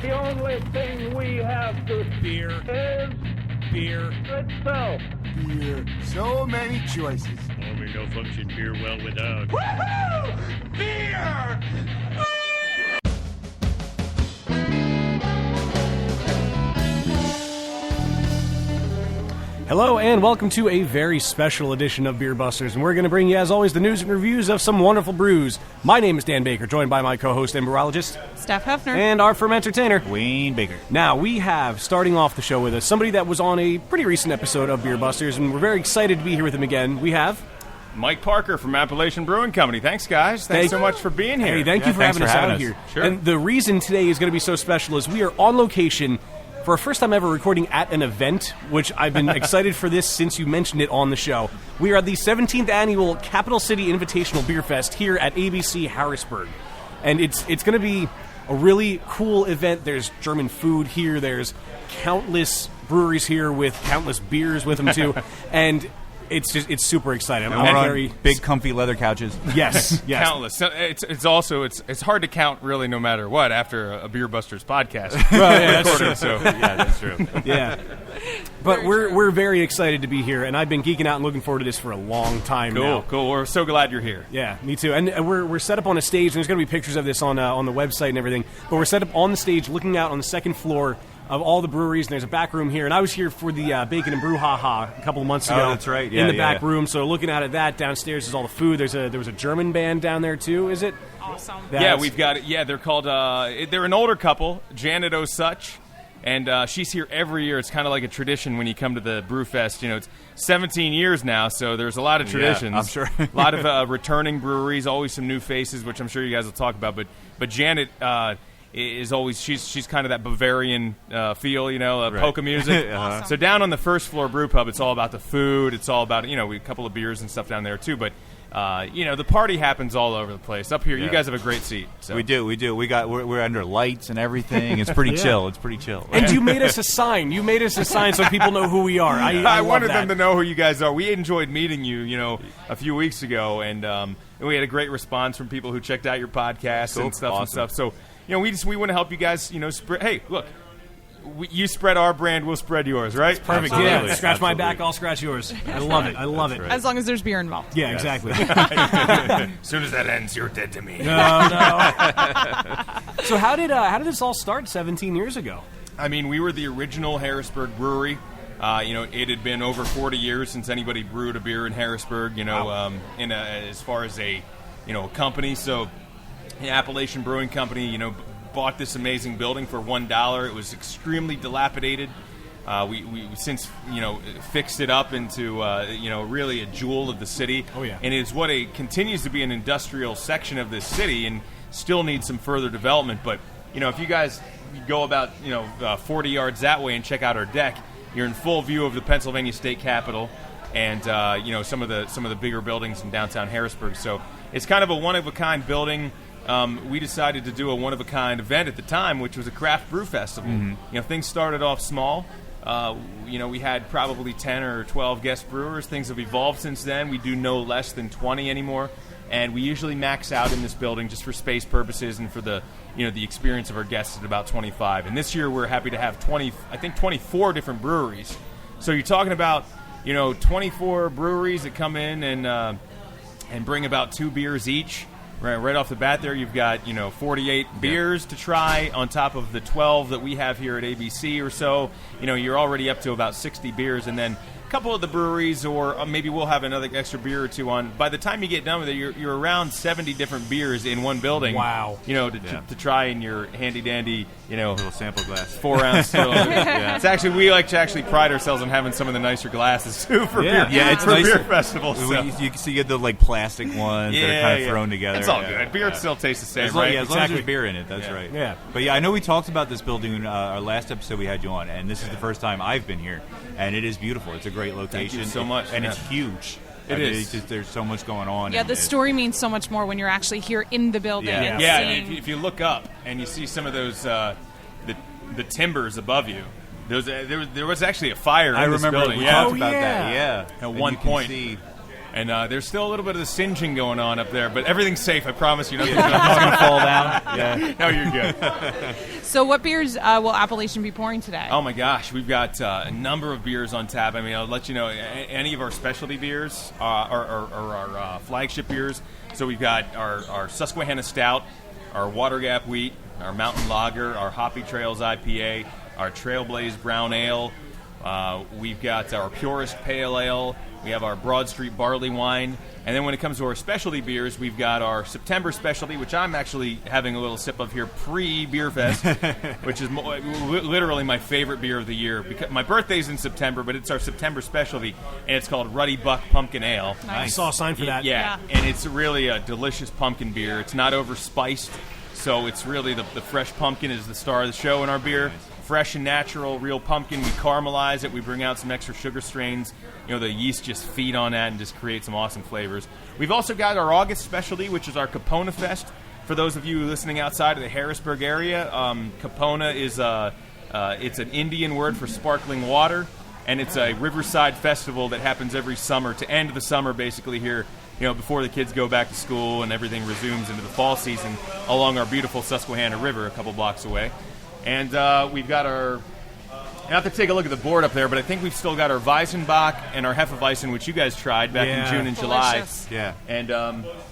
The only thing we have to Beer. is Beer. itself. Beer. So many choices. Only no function beer well without. Woohoo! Beer! Hello and welcome to a very special edition of Beer Busters, and we're going to bring you, as always, the news and reviews of some wonderful brews. My name is Dan Baker, joined by my co-host and brewerologist, Steph Hefner, and our firm entertainer, Wayne Baker. Now, we have, starting off the show with us, somebody that was on a pretty recent episode of Beer Busters, and we're very excited to be here with him again. We have Mike Parker from Appalachian Brewing Company. Thanks, guys. Thanks so much for being here. Hey, thank you for having us out here. Sure. And the reason today is going to be so special is we are on location for our first time ever recording at an event, which I've been excited for this since you mentioned it on the show. We are at the 17th annual Capital City Invitational Beer Fest here at ABC Harrisburg. And it's going to be a really cool event. There's German food here. There's countless breweries here with countless beers with them, too. And it's super exciting. And we're on big, comfy leather couches. Yes. Countless. So it's hard to count really no matter what after a Beer Busters podcast. Well, yeah, that's true. So yeah, that's true. Yeah. But we're very excited to be here, and I've been geeking out and looking forward to this for a long time now. Cool. We're so glad you're here. Yeah, me too. And we're set up on a stage, and there's going to be pictures of this on the website and everything. But we're set up on the stage looking out on the second floor of all the breweries, and there's a back room here. And I was here for the Bacon and Brew Ha a couple of months ago. Oh, that's right. Yeah, in the back room. So looking out at that, downstairs is all the food. There was a German band down there too. Is it? awesome. We've got it. Yeah, they're called. They're an older couple, Janet O'Such, and she's here every year. It's kind of like a tradition when you come to the Brewfest. You know, it's 17 years now, so there's a lot of traditions. Yeah, I'm sure. A lot of returning breweries, always some new faces, which I'm sure you guys will talk about. But Janet. Is always she's kind of that Bavarian feel, right. Polka music. Awesome. So down on the first floor brew pub, it's all about the food. It's all about a couple of beers and stuff down there too. But the party happens all over the place. Up here, you guys have a great seat. So. We do. We're under lights and everything. It's pretty chill. It's pretty chill. And you made us a sign. You made us a sign so people know who we are. I wanted love them to know who you guys are. We enjoyed meeting you, a few weeks ago, and we had a great response from people who checked out your podcast and stuff and stuff. So. We want to help you guys, spread. Hey, look, you spread our brand, we'll spread yours, right? Perfect. Absolutely. Yeah, scratch my back, I'll scratch yours. I love it. I love it. Right. As long as there's beer involved. Yeah, exactly. As soon as that ends, you're dead to me. No. So how did this all start 17 years ago? I mean, we were the original Harrisburg brewery. It had been over 40 years since anybody brewed a beer in Harrisburg. Wow. As far as a company. So. The Appalachian Brewing Company, bought this amazing building for $1. It was extremely dilapidated. We since, fixed it up into, really a jewel of the city. Oh, yeah. And it's what continues to be an industrial section of this city and still needs some further development. But, if you guys go about, 40 yards that way and check out our deck, you're in full view of the Pennsylvania State Capitol and, some of the bigger buildings in downtown Harrisburg. So it's kind of a one-of-a-kind building. We decided to do a one-of-a-kind event at the time, which was a craft brew festival. Mm-hmm. Things started off small. We had probably 10 or 12 guest brewers. Things have evolved since then. We do no less than 20 anymore. And we usually max out in this building just for space purposes and for the experience of our guests at about 25. And this year we're happy to have 24 different breweries. So you're talking about, 24 breweries that come in and bring about 2 beers each. Right off the bat there, you've got, 48 beers to try on top of the 12 that we have here at ABC or so. You're already up to about 60 beers, and then a couple of the breweries, or maybe we'll have another extra beer or two on. By the time you get done with it, you're around 70 different beers in one building. Wow. To try in your handy-dandy, little sample glass. 4-ounce. Yeah. It's actually, we like to actually pride ourselves on having some of the nicer glasses, too, for beer. Yeah, it's for nicer. Beer festivals. So. You get the plastic ones that are kind of thrown together. It's all good. Beer still tastes the same, as long, right? as long as there's beer in it, that's right. Yeah. But I know we talked about this building in our last episode we had you on, and this is the first time I've been here, and it is beautiful. It's a great location. Thank you so much. And it's huge. It is. It's just, there's so much going on. Yeah, the story means so much more when you're actually here in the building. And and if you look up and you see some of those the timbers above you, there was actually a fire in this building. We talked about that. Yeah, at one point. And there's still a little bit of the singeing going on up there, but everything's safe. I promise you. Nothing's It's going to fall down. Yeah. No, you're good. So what beers will Appalachian be pouring today? Oh my gosh, we've got a number of beers on tap. I mean, I'll let you know any of our specialty beers or our flagship beers. So we've got our Susquehanna Stout, our Water Gap Wheat, our Mountain Lager, our Hoppy Trails IPA, our Trailblaze Brown Ale. We've got our Purist Pale Ale. We have our Broad Street Barley Wine. And then when it comes to our specialty beers, we've got our September specialty, which I'm actually having a little sip of here pre-Beer Fest, which is literally my favorite beer of the year. Because my birthday's in September, but it's our September specialty, and it's called Ruddy Buck Pumpkin Ale. Nice. I saw a sign for that. Yeah, and it's really a delicious pumpkin beer. It's not overspiced, so it's really the fresh pumpkin is the star of the show in our beer. Fresh and natural, real pumpkin. We caramelize it. We bring out some extra sugar strains. You know, the yeast just feed on that and just create some awesome flavors. We've also got our August specialty, which is our Capona Fest. For those of you listening outside of the Harrisburg area, Capona is it's an Indian word for sparkling water, and it's a riverside festival that happens every summer to end the summer, basically here. You know, before the kids go back to school and everything resumes into the fall season along our beautiful Susquehanna River a couple blocks away. And we've got our, I have to take a look at the board up there, but I think we've still got our Weizenbach and our Hefeweizen, which you guys tried back in June and Delicious. July. Yeah. And,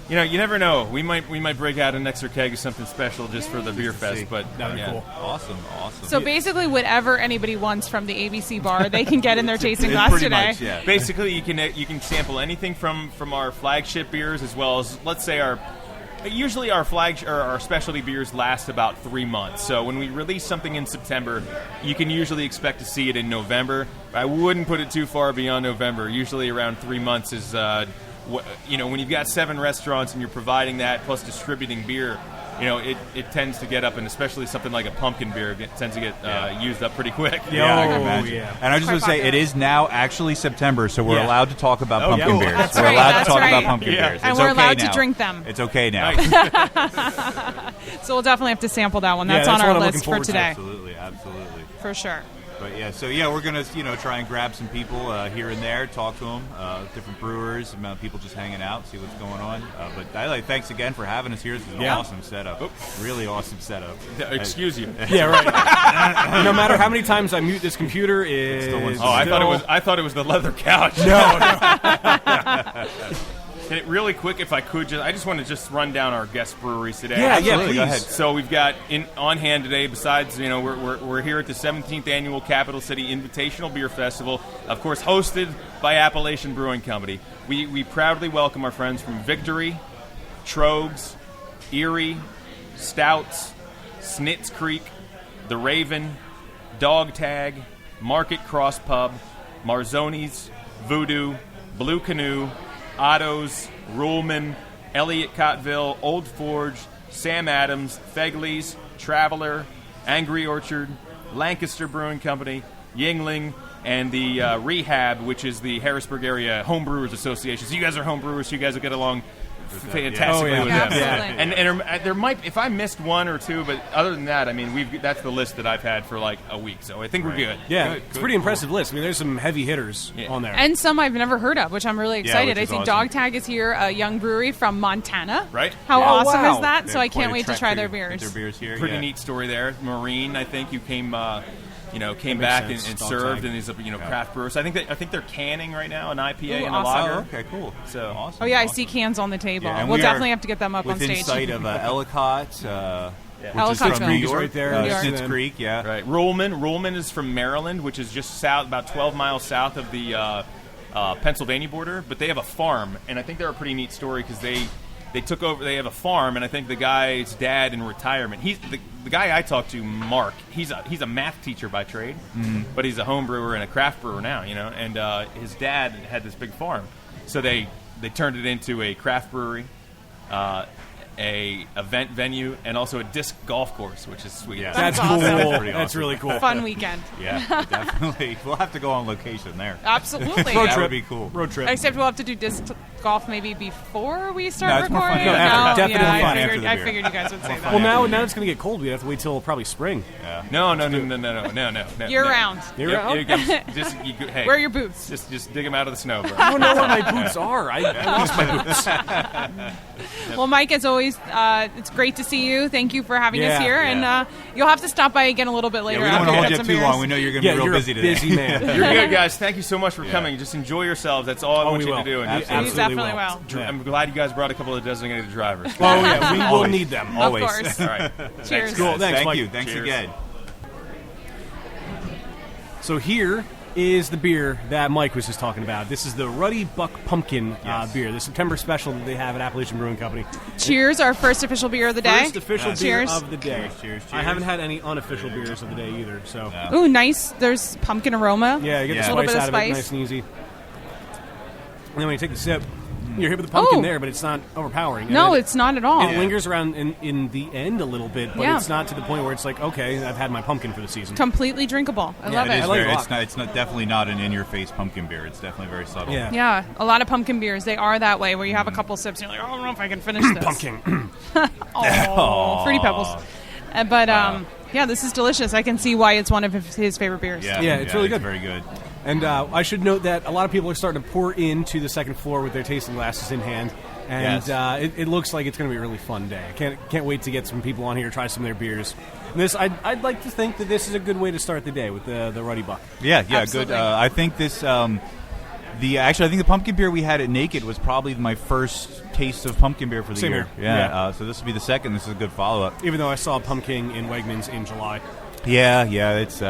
you know, you never know. We might break out an extra keg of something special just for the Beer Fest. But That'd be cool. Awesome. So basically, whatever anybody wants from the ABC bar, they can get in their tasting glass Pretty today. much, yeah. basically, you can sample anything from our flagship beers as well as, let's say, usually our our specialty beers last about 3 months. So when we release something in September, you can usually expect to see it in November. I wouldn't put it too far beyond November. Usually around 3 months is, you know, when you've got 7 restaurants and you're providing that plus distributing beer, you know, it tends to get up, and especially something like a pumpkin beer tends to get used up pretty quick. Yeah, I can Oh, imagine. yeah. And I just want to say, it is now actually September, so we're Yeah. allowed to talk about pumpkin yeah. beers. That's we're right, allowed that's to talk right. about pumpkin Yeah. beers. And It's we're okay allowed to now. drink them. It's okay now. So we'll definitely have to sample that one. Yeah, That's that's on what our I'm list looking for forward to. today, Absolutely. for sure. But yeah, so we're gonna try and grab some people here and there, talk to them, different brewers, people just hanging out, see what's going on. But thanks again for having us here. This is an awesome setup, really awesome setup. Excuse you. Yeah, right. No matter how many times I mute this computer, I thought it was the leather couch. No. Can it really quick, if I could, I just want to just run down our guest breweries today. Yeah, Absolutely, go please. ahead. So we've got on hand today. Besides, we're here at the 17th annual Capital City Invitational Beer Festival, of course, hosted by Appalachian Brewing Company. We proudly welcome our friends from Victory, Tröegs, Erie, Stouts, Snitz Creek, The Raven, Dog Tag, Market Cross Pub, Marzoni's, Voodoo, Blue Canoe, Otto's, Ruhlman, Elliott Cottville, Old Forge, Sam Adams, Fegley's, Traveler, Angry Orchard, Lancaster Brewing Company, Yingling, and the ReHAB, which is the Harrisburg Area Homebrewers Association. So you guys are homebrewers, so you guys will get along fantastically Oh, yeah. with Yeah, them. absolutely. And there might, if I missed one or two, but other than that, I mean, that's the list that I've had for like a week, so I think we're good. Yeah, Good, it's a pretty impressive list. I mean, there's some heavy hitters on there. And some I've never heard of, which I'm really excited. which I is see awesome. Dog Tag is here, a young brewery from Montana. Right. How Yeah. awesome Oh, wow. is that? So They're I can't quite a wait to trek try their get beers. their beers here. Pretty yeah. neat story there. Marine, I think, who came came makes back sense. and Dog served, Tag. and he's a craft brewer. So I think they're canning right now an IPA Ooh, and a awesome. lager. Oh, okay, cool. So awesome. Oh, yeah, I awesome. see cans on the table. Yeah, and We'll we definitely are have to get them up on within stage. sight of Ellicott, which is Ellicott's from New Mills. York, right there. New York. Snitz Creek, yeah. Right, Ruhlman is from Maryland, which is just south, about 12 miles south of the Pennsylvania border. But they have a farm, and I think they're a pretty neat story because they took over. They have a farm, and I think the guy's dad in retirement. He's the guy I talked to, Mark. He's a math teacher by trade, but he's a home brewer and a craft brewer now. And his dad had this big farm, so they turned it into a craft brewery, a event venue, and also a disc golf course, which is sweet. Yeah. That's awesome. cool. That's pretty That's awesome. really cool. Fun weekend. Yeah, definitely. We'll have to go on location there. Absolutely. Road That trip. would be cool. Road trip. Except we'll have to do disc golf maybe before we start No, it's more fun recording? after. No, definitely yeah, fun after the I beer. figured you guys would say that. Well, now it's going to get cold. We have to wait till probably spring. No. Year round. Hey, Wear your boots. Just dig them out of the snow, bro. I don't know where my boots are. I lost my boots. Well, Mike, as always, it's great to see you. Thank you for having us here. Yeah. And you'll have to stop by again a little bit later. We don't want to after hold we you get up some too long. beers. We know you're going to Yeah, be real you're busy a today. busy man. You're good, guys. Thank you so much for coming. Just enjoy yourselves. That's all I want we you will. to do. And Absolutely You definitely will. Yeah. I'm glad you guys brought a couple of designated drivers. Oh, yeah, we will Always. need them. Always. Of course. All right. Cheers. Cool. Thanks, Thank Mike. you. Thanks Cheers. again. So here is the beer that Mike was just talking about. This is the Ruddy Buck Pumpkin beer, the September special that they have at Appalachian Brewing Company. Cheers, our first official beer of the day. First official beer Cheers. of the day. Cheers. I haven't had any unofficial beers of the day either, so Ooh, nice. There's pumpkin aroma. yeah, you get Yeah. the A little spice bit out of of it, spice. nice and easy. And then when you take the sip, you're hit with the pumpkin Oh. there, but it's not overpowering. And No, then it's not at all. It lingers around in the end a little bit, but Yeah. it's not to the point where it's like, okay, I've had my pumpkin for the season. Completely drinkable. I love It is I like very, it a it's not. It's not definitely not an in-your-face pumpkin beer. It's definitely very subtle. Yeah. Yeah, a lot of pumpkin beers, they are that way, where you have a couple sips and you're like, oh, I don't know if I can finish this. Pumpkin. Oh, Fruity Pebbles. But, yeah, this is delicious. I can see why it's one of his favorite beers. Yeah, it's really good. Very good. And I should note that a lot of people are starting to pour into the second floor with their tasting glasses in hand. And Yes. it looks like it's going to be a really fun day. I can't wait to get some people on here, try some of their beers. And this, I'd like to think that this is a good way to start the day with the Ruddy Buck. Yeah, Absolutely. good. I think this. I think the pumpkin beer we had at Naked was probably my first taste of pumpkin beer for the Same year. here. Yeah. Yeah. So this will be the second. This is a good follow-up. Even though I saw Pumpkin in Wegmans in July. Yeah. It's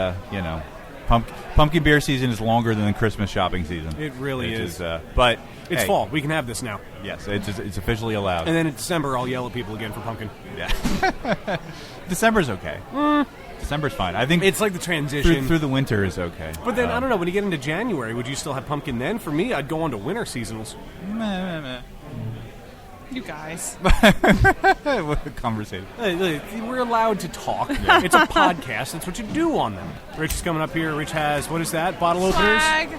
pumpkin beer season is longer than the Christmas shopping season. It really is. But It's hey, fall. We can have this now. Yes, it's officially allowed. And then in December, I'll yell at people again for pumpkin. Yeah. December's okay. December's fine. I think It's like the transition. through the winter is okay. But then, I don't know, when you get into January, would you still have pumpkin then? For me, I'd go on to winter seasonals. You guys. What a conversation. Hey, we're allowed to talk. It's a podcast. That's what you do on them. Rich is coming up here. Rich has, what is that? Bottle openers? Swag.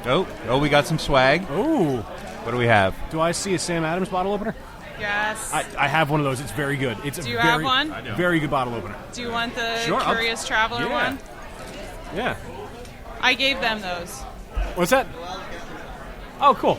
Oh, we got some swag. Oh. What do we have? Do I see a Sam Adams bottle opener? Yes. I have one of those. It's very good. It's Do a you very, have one? Very good bottle opener. Do you want the Sure, I'll- Curious Traveler yeah. one? Yeah. I gave them those. What's that? Oh, cool.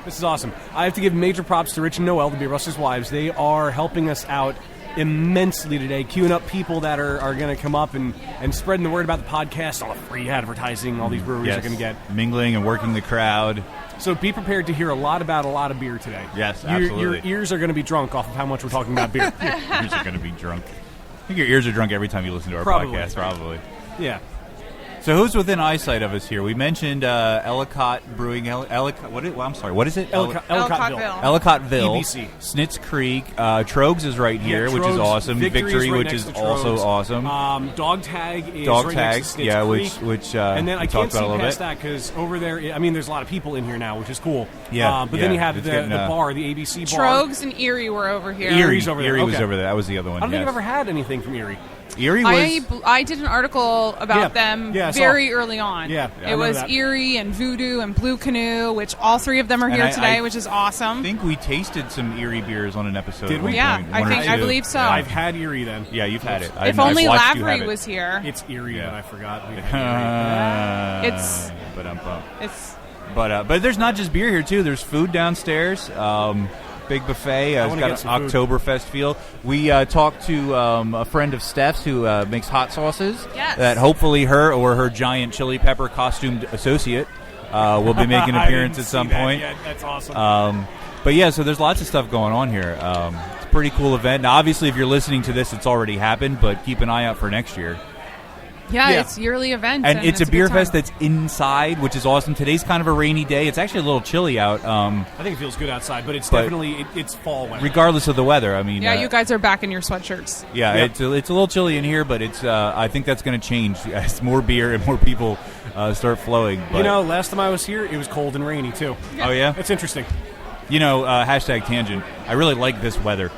This is awesome. I have to give major props to Rich and Noel, the Beer Busters' wives. They are helping us out immensely today, queuing up people that are going to come up and spreading the word about the podcast, all the free advertising all these breweries are going to get. Mingling and working the crowd. So be prepared to hear a lot about a lot of beer today. Yes, Your absolutely. ears are going to be drunk off of how much we're talking about beer. Your ears are going to be drunk. I think your ears are drunk every time you listen to our Probably. podcast, probably. Yeah. So who's within eyesight of us here? We mentioned Ellicott Brewing. I'm sorry. What is it? Ellicottville. Ellicottville. EBC. Snitz Creek. Tröegs is right here, Yeah, which is Tröegs. awesome. Victory's Victory, right which next is to also Tröegs. awesome. Dog Tag is Dog right Tag, next to Snitz yeah, Creek. which and then we I can't talked see about a little past bit. that because over there, I mean, there's a lot of people in here now, which is cool. Yeah, but then yeah, you have it's the getting, bar, the ABC bar. Trogs and Erie were over here. Erie's over there. Erie was Okay. over there. That was the other one. I don't think yes. I've ever had anything from Erie. Erie was. I did an article about Yeah. them Yeah, I saw. very early on. Yeah, I it remember was that. Erie and Voodoo and Blue Canoe, which all three of them are And here I today, which is awesome. I think we tasted some Erie beers on an episode. Did at we? one Yeah, point, I one or think- I two. believe so. Yeah. I've had Erie then. Yeah, you've had it. if I've only watched you have Lavery it. was here. It's Erie, Yeah. but I forgot. We had Erie. It's- It's But there's not just beer here too. There's food downstairs. Big buffet. It's wanna got get an some food. Oktoberfest feel. We talked to a friend of Steph's who makes hot sauces. Yes. That hopefully her or her giant chili pepper costumed associate will be making an I appearance didn't at some see that point. yet. That's awesome. But yeah, so there's lots of stuff going on here. It's a pretty cool event. Now, obviously, if you're listening to this, it's already happened, but keep an eye out for next year. yeah, Yeah. it's a yearly event, And it's a good beer time. fest that's inside, which is awesome. Today's kind of a rainy day. It's actually a little chilly out, I think it feels good outside, but it's but- definitely it's fall weather. regardless of the weather. I mean, Yeah, you guys are back in your sweatshirts. yeah, Yep. it's a little chilly in here, but it's. I think that's going to change as more beer and more people start flowing. But, You know, last time I was here, it was cold and rainy too. oh yeah, It's interesting. you know, hashtag tangent. I really like this weather.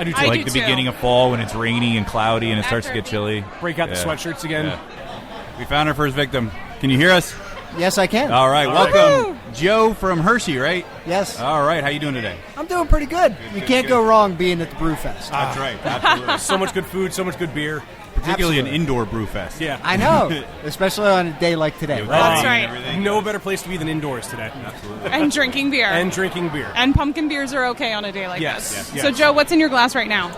I do too. I Like do the too. beginning of fall when it's rainy and cloudy and it starts to get chilly. Break out the Yeah. sweatshirts again. Yeah. We found our first victim. Can you hear us? Yes, I can. All right, welcome, Joe from Hershey, right? Yes. All right, how you doing today? I'm doing pretty good. You can't go wrong being at the Brew Fest. That's right, absolutely. So much good food, so much good beer. Particularly Absolutely. an indoor brew fest. Yeah. I know, especially on a day like today. With Right? That's lighting right. and everything. No better place to be than indoors today. Absolutely. And drinking beer. And drinking beer. And pumpkin beers are okay on a day like Yes, this. yes, So, yes. Joe, what's in your glass right now?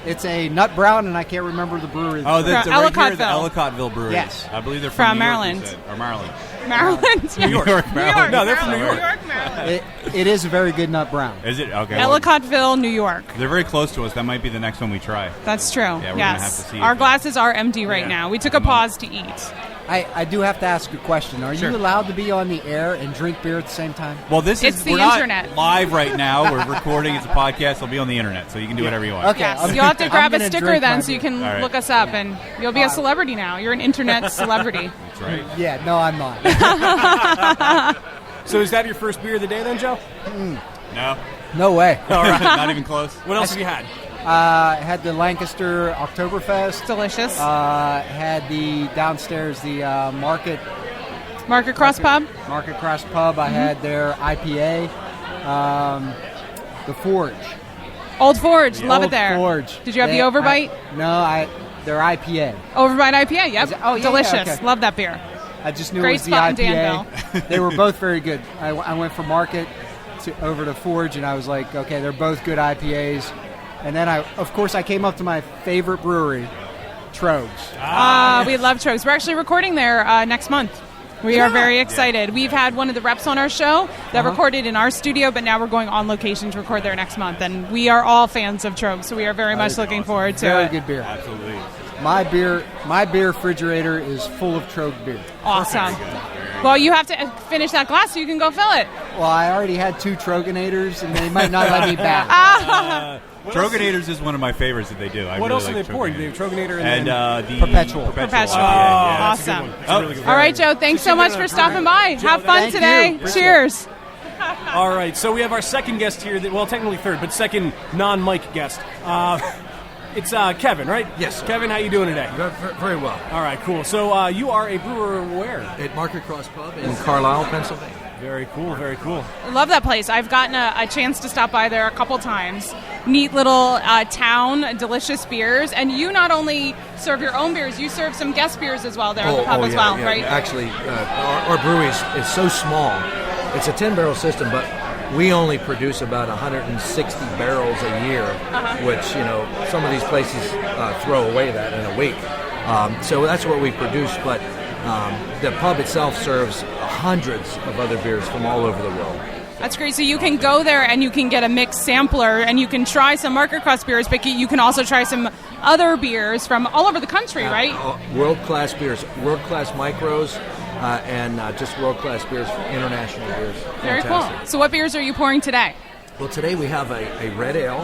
It's a nut brown, and I can't remember the brewery. Oh, that's From right here, the Ellicottville. Ellicottville Brewery. Yes. I believe they're From New York, Maryland. you said. Or Maryland. Maryland. New York, Maryland. No, they're from New Maryland. York. Maryland. It is a very good nut brown. Is it? Okay. well, Ellicottville, New York. they're very close to us. That might be the next one we try. That's true. we're gonna yes. have to see Our if- glasses are empty right Yeah. now. We took a pause to eat. I do have to ask a question. Are Sure. you allowed to be on the air and drink beer at the same time? Well, this It's is the we're not internet. live right now. We're recording. It's a podcast. It'll be on the internet, so you can do whatever you want. Okay. Yes. I'm- You'll have to I'm grab a gonna sticker drink my then so you beer. can All right. look us up and you'll be a celebrity now. You're an internet celebrity. That's right. Yeah, no, I'm not. So is that your first beer of the day then, Joe? No. No way. All right. Not even close. What else have you had? Had the Lancaster Oktoberfest. Delicious. Had the downstairs, the Market Cross Pub. Cross Pub. I had their IPA. The Forge. Old Forge. Love it Old there. Forge. Did you have the They- Overbite? Their IPA. Overbite IPA. Yep. Is it- oh, yeah, Delicious. yeah, okay. Love that beer. I just knew Great it was the spot in IPA. They were both very good. I went from Market over to Forge, and I was like, okay, they're both good IPAs. And then of course, I came up to my favorite brewery, Tröegs. We love Tröegs. We're actually recording there next month. We are very excited. We've had one of the reps on our show that recorded in our studio, but now we're going on location to record there next month. And we are all fans of Tröegs, so we are very much looking forward to Very it. good beer. Absolutely. My beer refrigerator is full of Tröeg beer. Awesome. Well, you have to finish that glass so you can go fill it. Well, I already had 2 Troegenators, and they might not let me back. Troegenators is one of my favorites that they do. I What really else are like they pouring? They have Troegenator And then... the Perpetual. Perpetual. IPA, yeah. that's a good Awesome. one. That's a really good All right, Joe, thanks so much for stopping by. Have fun thank today. you. Cheers. All right, so we have our second guest here. Well, technically third, but second non-mic guest. It's Kevin, right? Yes, sir. Kevin, how you doing today? Very well. All right, cool. So you are a brewer where? At Market Cross Pub in Carlisle, Pennsylvania. Very cool, very cool. I love that place. I've gotten a chance to stop by there a couple times. Neat little town, delicious beers. And you not only serve your own beers, you serve some guest beers as well there at the pub as well, yeah. right? Actually, our brewery is so small. It's a 10-barrel system, but we only produce about 160 barrels a year, which, some of these places throw away that in a week. So that's what we produce, but the pub itself serves hundreds of other beers from all over the world. That's great. So you can go there and you can get a mixed sampler and you can try some Market Cross beers, but you can also try some other beers from all over the country, right? World-class beers, world-class micros, and just world-class beers, international beers. Very Fantastic. cool. So what beers are you pouring today? Well, today we have a red ale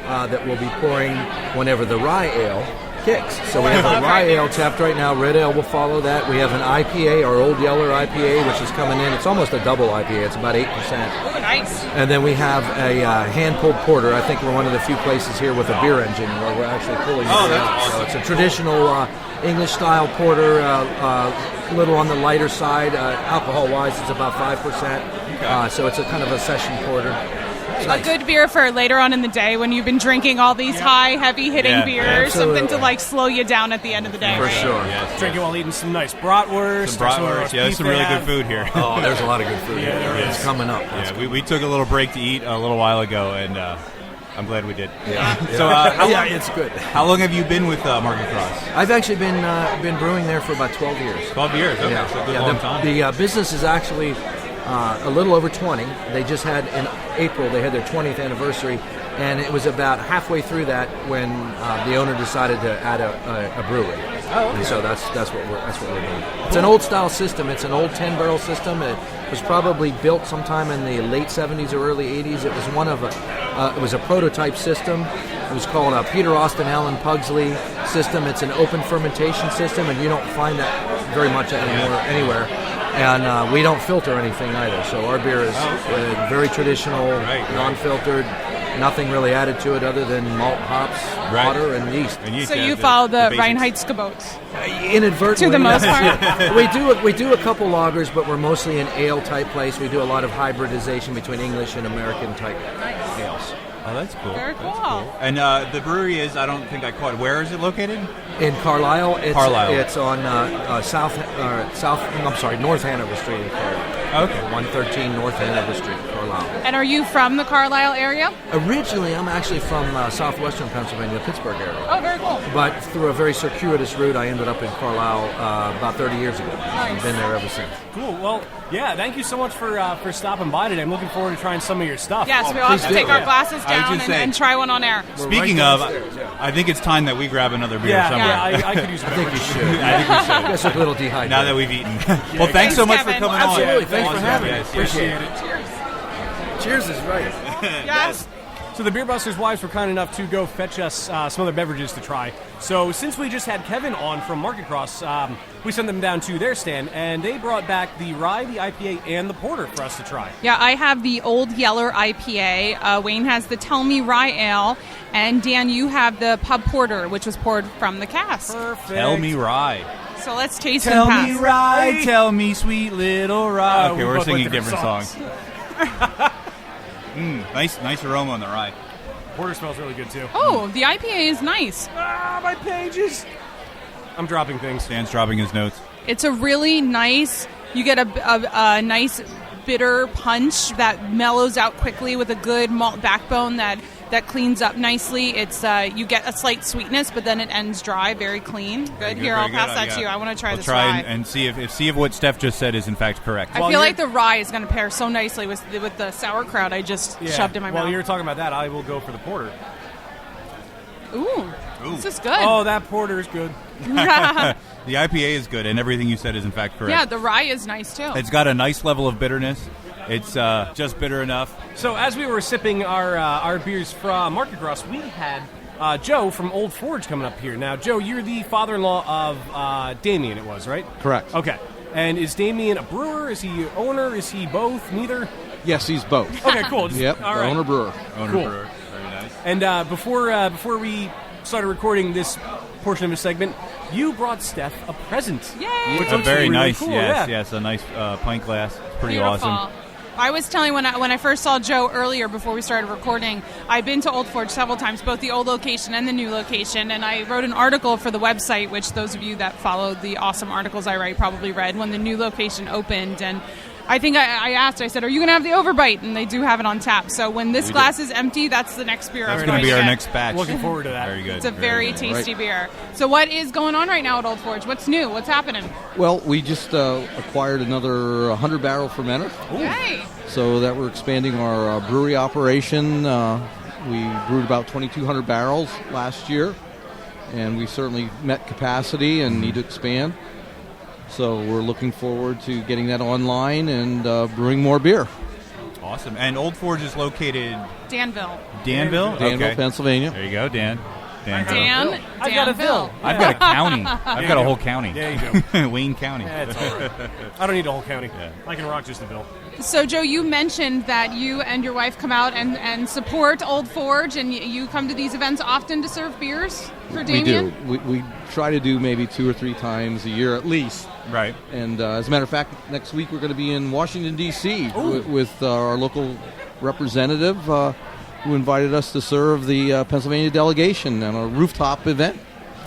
that we'll be pouring whenever the rye ale kicks. So we have a rye ale tapped right now. Red ale will follow that. We have an IPA, our Old Yeller IPA, which is coming in. It's almost a double IPA. It's about 8%. Ooh, nice. And then we have a hand-pulled porter. I think we're one of the few places here with a beer engine where we're actually pulling it out. So it's a traditional English-style porter, a little on the lighter side. Alcohol-wise, it's about 5%. So it's a kind of a session porter. It's nice. A good beer for later on in the day when you've been drinking all these high, heavy-hitting beers. absolutely. Something to slow you down at the end of the day. For right? sure. Yes, Drinking while eating some nice bratwurst. Some bratwurst. Yeah, there's some really good food here. Oh, there's a lot of good food. Yeah, there It's is. coming up. Yeah, we took a little break to eat a little while ago, and I'm glad we did. Yeah. So, It's good. How long have you been with Market Cross? I've actually been brewing there for about 12 years. 12 years. Okay, so a good long time. The business is actually a little over 20. They just had in April. They had their 20th anniversary, and it was about halfway through that when the owner decided to add a brewery. Oh, okay. And so that's what we're doing. It's an old style system. It's an old 10-barrel system. It was probably built sometime in the late 70s or early 80s. It was it was a prototype system. It was called a Peter Austin Allen Pugsley system. It's an open fermentation system, and you don't find that very much anywhere. And we don't filter anything either. So our beer is very traditional, non-filtered. Nothing really added to it other than malt, hops, water, and yeast. So you follow the Reinheitsgebot. Inadvertently. To the most part. we do a couple lagers, but we're mostly an ale type place. We do a lot of hybridization between English and American type ales. Oh, that's cool. Very cool. That's cool. And the brewery is, I don't think I caught it. Where is it located? In Carlisle. It's on North Hanover Street in Carlisle. Okay. 113 North Hanover Street, Carlisle. And are you from the Carlisle area? Originally, I'm actually from southwestern Pennsylvania, Pittsburgh area. Oh, very cool. But through a very circuitous route, I ended up in Carlisle about 30 years ago. Nice. I've been there ever since. Cool. Well, yeah, thank you so much for stopping by today. I'm looking forward to trying some of your stuff. Yes, we all have to take our glasses down and try one on air. Speaking of, I think it's time that we grab another beer somewhere. Yeah, I could use a I think we should. I think we should. I guess a little dehydrated. Now that we've eaten. Well, thanks so much for coming on. Absolutely. Thanks for having me. Appreciate it. Cheers is right. Yes. So the Beer Busters' wives were kind enough to go fetch us some other beverages to try. So since we just had Kevin on from Market Cross, we sent them down to their stand, and they brought back the rye, the IPA, and the porter for us to try. Yeah, I have the Old Yeller IPA. Wayne has the Tell Me Rye Ale. And Dan, you have the Pub Porter, which was poured from the cask. Perfect. Tell me rye. So let's taste Tell and me pass. rye, tell me sweet little rye. Okay, we we're both singing went different different songs. Nice aroma on the rye. Porter smells really good, too. Oh, the IPA is nice. My pages. I'm dropping things. Stan's dropping his notes. It's a really nice, you get a nice bitter punch that mellows out quickly with a good malt backbone that cleans up nicely. It's you get a slight sweetness, but then it ends dry, very clean. Good. Here, I'll pass that to you. I want to try this rye. And see if what Steph just said is in fact correct. I feel like the rye is going to pair so nicely with the sauerkraut I just shoved in my mouth. While you're talking about that, I will go for the porter. Ooh. This is good. Oh, that porter is good. The IPA is good, and everything you said is in fact correct. Yeah, the rye is nice too. It's got a nice level of bitterness. It's just bitter enough. So as we were sipping our beers from Market Cross, we had Joe from Old Forge coming up here. Now, Joe, you're the father-in-law of Damien, it was, right? Correct. Okay. And is Damien a brewer? Is he owner? Is he both? Neither? Yes, he's both. Okay, cool. Yep, all right. owner-brewer. Owner-brewer. Very nice. And before we started recording this portion of the segment, you brought Steph a present. Yay! Which looks very really nice. Cool. Yes, a nice pint glass. It's pretty Beautiful. awesome. I was telling when I first saw Joe earlier before we started recording, I've been to Old Forge several times, both the old location and the new location, and I wrote an article for the website, which those of you that follow the awesome articles I write probably read when the new location opened. And I think I asked, I said, are you going to have the overbite? And they do have it on tap. So when this glass is empty, that's the next beer I'm That's going to be get. our next batch. Looking forward to that. Very good. It's a very tasty beer. So what is going on right now at Old Forge? What's new? What's happening? Well, we just acquired another 100-barrel fermenter. Yay! So that we're expanding our brewery operation. We brewed about 2,200 barrels last year, and we certainly met capacity and need to expand. So we're looking forward to getting that online and brewing more beer. Awesome. And Old Forge is located... Danville. Danville? Danville, Okay. Pennsylvania. There you go, Dan. Danville. I got a Danville. I've got a county. I've got a whole county. There you go. Wayne County. Yeah, it's all right. I don't need a whole county. I can rock just a bill. So, Joe, you mentioned that you and your wife come out and support Old Forge, and you come to these events often to serve beers for Damien? We do. We try to do maybe 2 or 3 times a year at least. Right. And as a matter of fact, next week we're going to be in Washington, D.C. with our local representative who invited us to serve the Pennsylvania delegation on a rooftop event.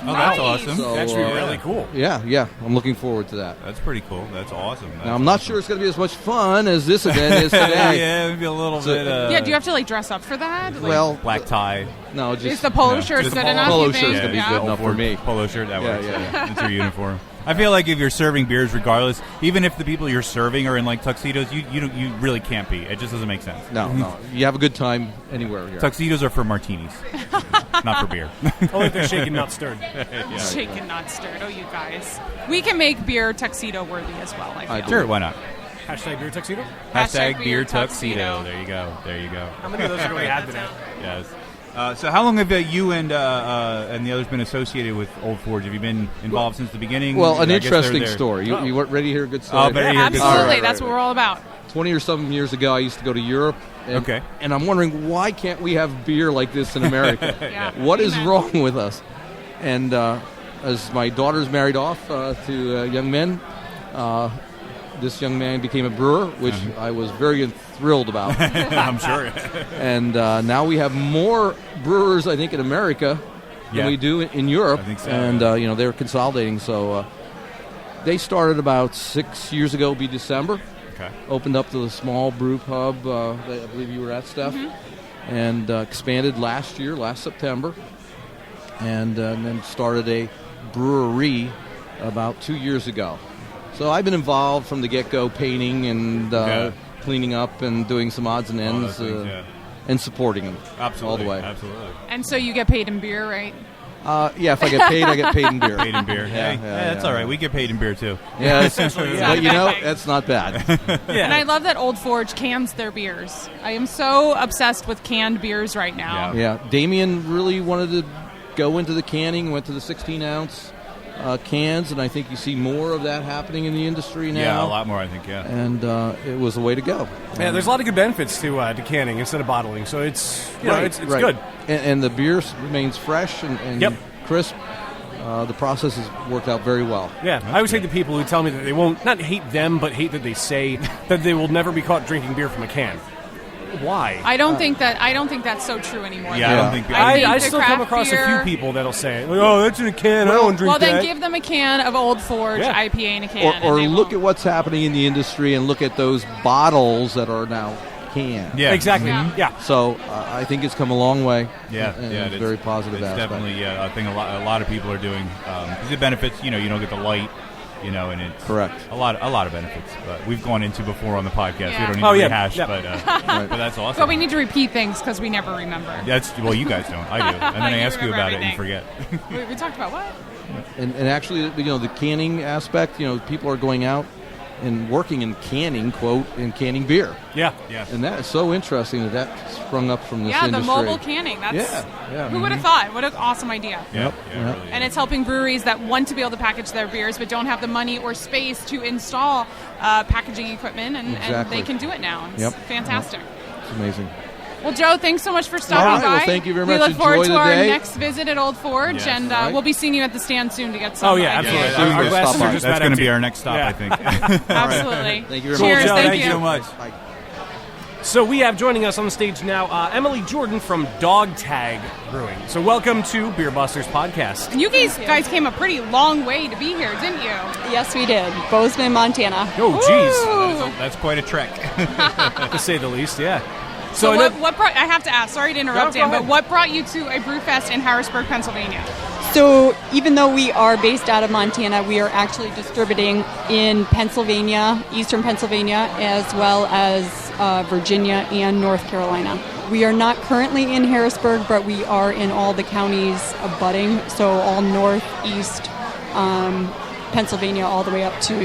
Oh, that's awesome. So, That should be really cool. Yeah. I'm looking forward to that. That's pretty cool. That's awesome. Now, I'm not sure it's going to be as much fun as this event is today. Yeah, maybe a little bit. Yeah, do you have to dress up for that? Well, black tie. No, just is the polo shirt just good the enough? Polo you think? shirt's going to be good enough for me. Polo shirt, that works. Yeah. That's your uniform. I feel like if you're serving beers, regardless, even if the people you're serving are in tuxedos, you really can't be. It just doesn't make sense. No. You have a good time anywhere here. Tuxedos are for martinis, not for beer. Only if they're shaken, not stirred. Yeah. Shaken, not stirred. Oh, you guys. We can make beer tuxedo worthy as well, I feel. Sure, why not? Hashtag beer tuxedo? Hashtag beer tuxedo. There you go. How many of those have we had today? Yes. So how long have you and the others been associated with Old Forge? Have you been involved since the beginning? Well, an I guess interesting they're story. You weren't ready to hear a good story? Oh, better hear a good Absolutely. story. That's what we're all about. 20 or something years ago, I used to go to Europe And, And I'm wondering, why can't we have beer like this in America? Yeah. What is wrong with us? And as my daughter's married off to young men, this young man became a brewer, which I was very thrilled about. I'm sure. And now we have more brewers, I think, in America than we do in Europe. I think so. And, they're consolidating. So they started about 6 years ago, it'll be December. Okay. Opened up to the small brew pub that I believe you were at, Steph. And expanded last September. And then started a brewery about 2 years ago. So I've been involved from the get-go, painting and cleaning up and doing some odds and ends and supporting them all the way. Absolutely. And so you get paid in beer, right? If I get paid, I get paid in beer. Paid in beer. That's all right. We get paid in beer, too. Yeah, essentially. But, that's not bad. And I love that Old Forge cans their beers. I am so obsessed with canned beers right now. Yeah. Damien really wanted to go into the canning, went to the 16-ounce cans, and I think you see more of that happening in the industry now. Yeah, a lot more, I think, And it was the way to go. Yeah, there's a lot of good benefits to canning instead of bottling, so it's it's good. And the beer remains fresh and crisp. The process has worked out very well. Yeah, I always hate the people who tell me that they won't, not hate them, but hate that they say that they will never be caught drinking beer from a can. Why? I don't think that's so true anymore. Yeah, I don't think. I still come across a few people that'll say, "Oh, that's in a can. I don't drink that." Well, then give them a can of Old Forge IPA in a can. Or look at what's happening in the industry and look at those bottles that are now canned. Yeah, exactly. Yeah. So I think it's come a long way. Yeah, and it's a very positive it's aspect. Definitely, I think a lot of people are doing because it benefits. You don't get the light. And it's correct. A lot of benefits. But we've gone into before on the podcast. Yeah. We don't need to rehash, but that's awesome. But we need to repeat things because we never remember. Well, you guys don't. I do, and then I ask you about everything. it and you forget. We talked about what? And actually, the canning aspect. People are going out and working in canning, quote, in canning beer. Yeah. And that is so interesting that sprung up from this industry. Yeah, the mobile canning. That's who would have thought? What an awesome idea. Yep. Really and it's helping breweries that want to be able to package their beers but don't have the money or space to install packaging equipment, and they can do it now. It's fantastic. It's amazing. Well, Joe, thanks so much for stopping by. Well, thank you very much. We look forward Enjoy to the our day. next visit at Old Forge, and we'll be seeing you at the stand soon to get some. Oh, yeah, absolutely. Yeah. Our glasses are just That's going to empty. be our next stop, I think. Absolutely. Thank you very Cheers, much. thank Thank you so much. So we have joining us on the stage now Emily Jordan from Tag Brewing. So welcome to Beer Busters Podcast. And you guys came a pretty long way to be here, didn't you? Yes, we did. Bozeman, Montana. Oh, geez. That's quite a trek. To say the least, yeah. So what brought? I have to ask. Sorry to interrupt, Go Dan, ahead. but what brought you to a brew fest in Harrisburg, Pennsylvania? So even though we are based out of Montana, we are actually distributing in Pennsylvania, eastern Pennsylvania, as well as Virginia and North Carolina. We are not currently in Harrisburg, but we are in all the counties abutting, so all northeast Pennsylvania all the way up to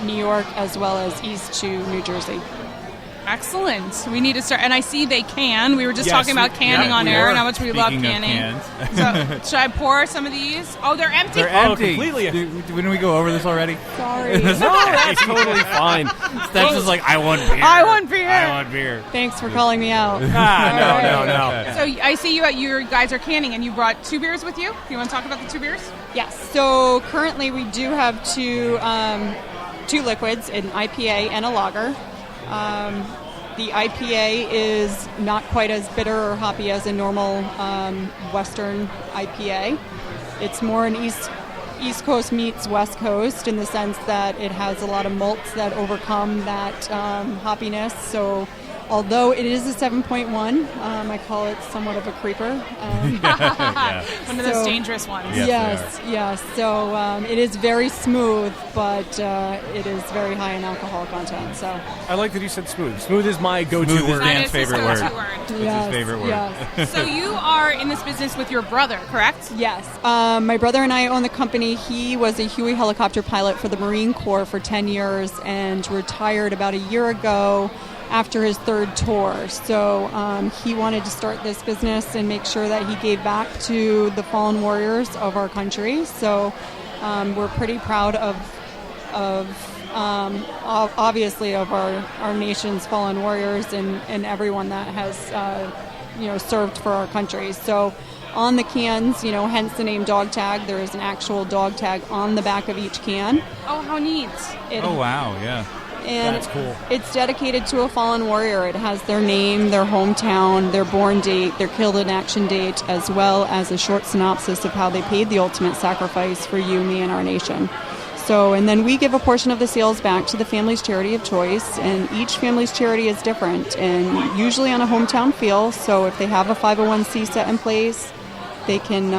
New York, as well as east to New Jersey. Excellent. We need to start. And I see they can. We were just talking about canning on air and how much we love canning. So, should I pour some of these? Oh, they're empty. They're empty. Completely. Didn't we go over this already? Sorry. No, that's totally fine. That's just like, I want beer. I want beer. I want beer. Thanks for calling me out. No. So I see you guys are canning, and you brought 2 beers with you. You want to talk about the 2 beers? Yes. So currently we do have two liquids, an IPA and a lager. The IPA is not quite as bitter or hoppy as a normal Western IPA. It's more an East Coast meets West Coast in the sense that it has a lot of malts that overcome that hoppiness. So although it is a 7.1, I call it somewhat of a creeper. One of those dangerous ones. Yes. So it is very smooth, but it is very high in alcohol content. So I like that you said smooth. Smooth is my go-to Smooth is word. Dan's favorite word. That's his favorite word. Yes. So you are in this business with your brother, correct? Yes. My brother and I own the company. He was a Huey helicopter pilot for the Marine Corps for 10 years and retired about a year ago after his 3rd tour. So he wanted to start this business and make sure that he gave back to the fallen warriors of our country. So we're pretty proud of obviously of our nation's fallen warriors and everyone that has served for our country. So on the cans, hence the name Dog Tag, there is an actual dog tag on the back of each can. Oh, how neat. Oh, wow, yeah. And That's cool. It's dedicated to a fallen warrior. It has their name, their hometown, their born date, their killed in action date, as well as a short synopsis of how they paid the ultimate sacrifice for you, me, and our nation. So, and then we give a portion of the sales back to the family's charity of choice, and each family's charity is different, and usually on a hometown feel. So if they have a 501c set in place, they can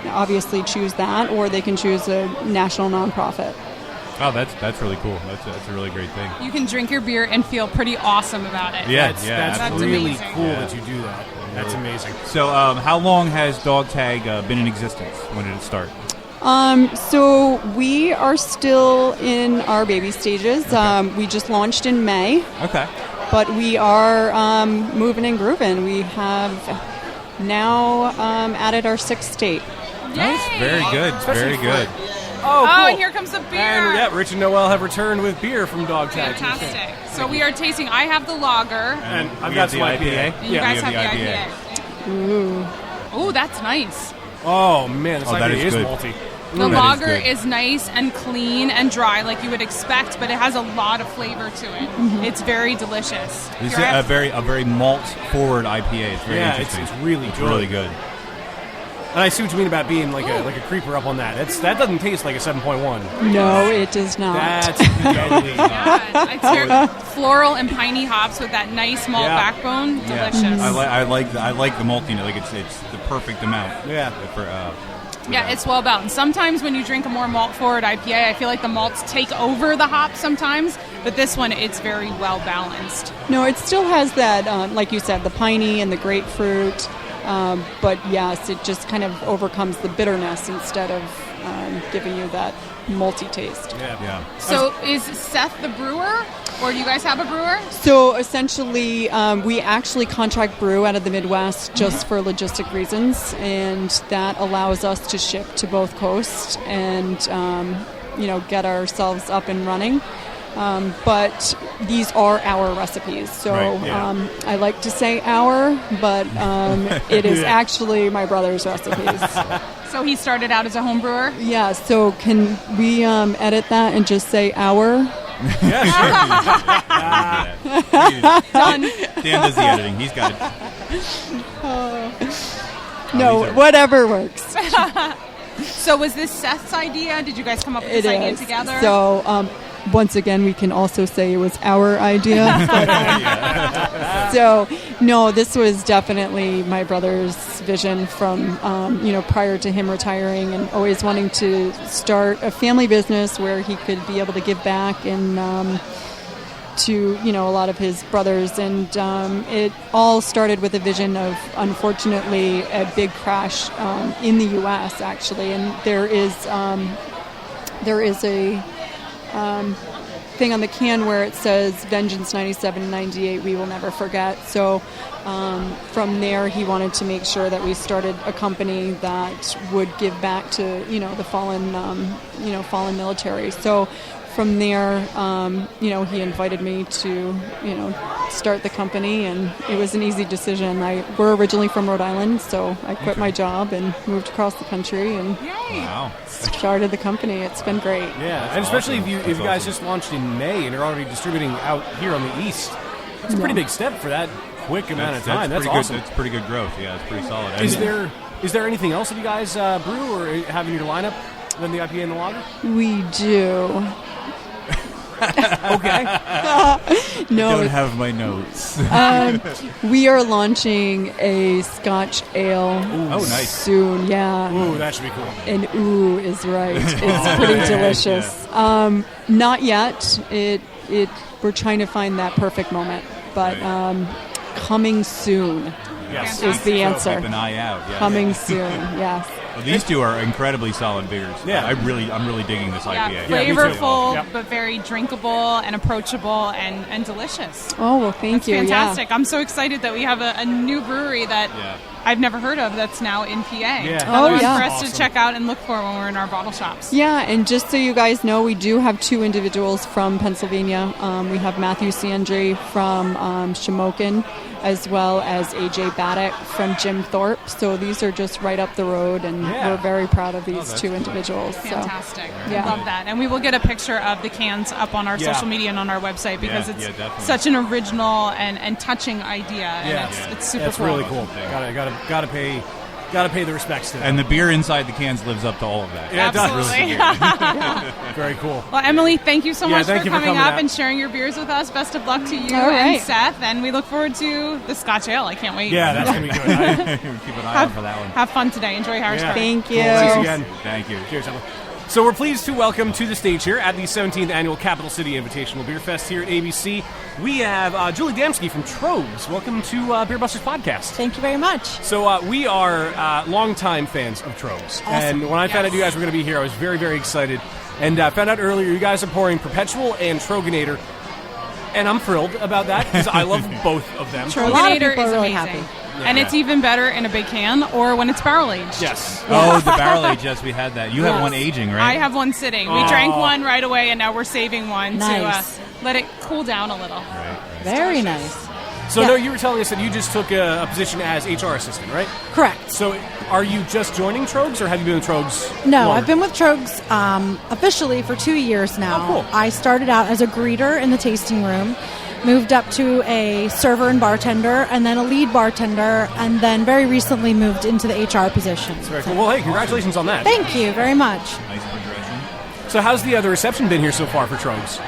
obviously choose that, or they can choose a national nonprofit. Oh, that's really cool. That's a really great thing. You can drink your beer and feel pretty awesome about it. Yeah, That's absolutely. really amazing. cool Yeah. that you do that. That's amazing. So, how long has Dog Tag been in existence? When did it start? So we are still in our baby stages. Okay. We just launched in May, Okay. but we are moving and grooving. We have now added our 6th state. Yay! Very good. Very good. Oh, cool. and here comes the beer. And yeah, Rich and Noel have returned with beer from Dog Tag. Fantastic. So we are tasting. I have the lager. And I've we got have some the IPA. And you guys have the IPA. Ooh, that's nice. Oh, man, this Oh, that IPA is is good. malty. The That is lager good. is nice and clean and dry, like you would expect, but it has a lot of flavor to it. It's very delicious. This is Here, I a have- very malt forward IPA. It's very Yeah, it's interesting. really It's good. really good. And I see what you mean about being like a creeper up on that. That doesn't taste like a 7.1. No, it does not. That's deadly. Yeah, it's your floral and piney hops with that nice malt Yeah. backbone. Yeah. Delicious. I like the maltiness. Like it's the perfect amount. Yeah. For, Yeah, it's well balanced. Sometimes when you drink a more malt-forward IPA, I feel like the malts take over the hops sometimes, but this one, it's very well balanced. No, it still has that, like you said, the piney and the grapefruit. But yes, it just kind of overcomes the bitterness instead of giving you that malty taste. yeah. So is Seth the brewer, or do you guys have a brewer? So essentially, we actually contract brew out of the Midwest just for logistic reasons, and that allows us to ship to both coasts and get ourselves up and running. But these are our recipes, so Right, yeah. I like to say our, but it is actually my brother's recipes. So he started out as a home brewer? Yeah, so can we edit that and just say our? Yeah, Done. Dan does the editing. He's got it. No, these are- whatever works. So was this Seth's idea? Did you guys come up with It this idea is. together? So, once again, we can also say it was our idea. But, so, no, this was definitely my brother's vision from, prior to him retiring and always wanting to start a family business where he could be able to give back and to, a lot of his brothers. And it all started with a vision of, unfortunately, a big crash in the U.S., actually. And there is a thing on the can where it says Vengeance 97-98, we will never forget. So from there he wanted to make sure that we started a company that would give back to the fallen military. So from there he invited me to start the company, and it was an easy decision. We're originally from Rhode Island, so I quit my job and moved across the country and Wow. started the company. It's been great. Yeah, and especially if you guys just launched in May and are already distributing out here on the East, that's a pretty big step for that quick amount of time. That's pretty awesome. good. It's pretty good growth. Yeah, it's pretty solid. Is there anything else that you guys brew or have in your lineup than the IPA and the lager? We do. Okay. No, don't have my notes. we are launching a Scotch ale Oh, nice. soon. Yeah. Ooh, that should be cool. And ooh is right. It's pretty delicious. Not yet. We're trying to find that perfect moment, but coming soon Yes. is the answer. Keep an eye out. Yeah. Coming soon. Yes. Well, these two are incredibly solid beers. Yeah. I'm really digging this IPA. Flavorful, but very drinkable and approachable and delicious. Oh, well, thank you. Fantastic. I'm so excited that we have a new brewery that I've never heard of that's now in PA. For us to check out and look for when we're in our bottle shops. Yeah, and just so you guys know, we do have 2 individuals from Pennsylvania. We have Matthew Sandry from Shamokin, as well as AJ Baddock from Jim Thorpe. So these are just right up the road, and we're very proud of these 2 individuals. Fantastic. I love that. And we will get a picture of the cans up on our social media and on our website because it's such an original and touching idea. And it's super cool. It's really cool. Gotta pay the respects to that. And the beer inside the cans lives up to all of that. Yeah, absolutely. It does. Very cool. Well, Emily, thank you so much for coming up out and sharing your beers with us. Best of luck to you All right. and Seth. And we look forward to the Scotch Ale. I can't wait. Yeah, that's going to be good. Keep an eye out for that one. Have fun today. Enjoy Harrisburg. Thank you. Thanks again. Thank you. Cheers, Emily. So we're pleased to welcome to the stage here at the 17th Annual Capital City Invitational Beer Fest here at ABC. We have Julie Damsky from Tröegs. Welcome to Beer Busters Podcast. Thank you very much. So we are longtime fans of Tröegs. Awesome. And when I found out you guys were going to be here, I was very, very excited. And I found out earlier you guys are pouring Perpetual and Tröegenator. And I'm thrilled about that because I love both of them. Tröegenator is really amazing. happy. And it's even better in a big can or when it's barrel aged. Yes. Oh, the barrel aged. Yes, we had that. You have one aging, right? I have one sitting. We drank one right away, and now we're saving one to let it cool down a little. Right. Very nice. So, no, you were telling us that you just took a position as HR assistant, right? Correct. So, are you just joining Tröegs, or have you been with Tröegs? No, longer? I've been with Tröegs officially for 2 years now. Oh, cool. I started out as a greeter in the tasting room, moved up to a server and bartender, and then a lead bartender, and then very recently moved into the HR position. That's very cool. Well, hey, congratulations on that. Thank you very much. Nice progression. So how's the reception been here so far for Tröegs?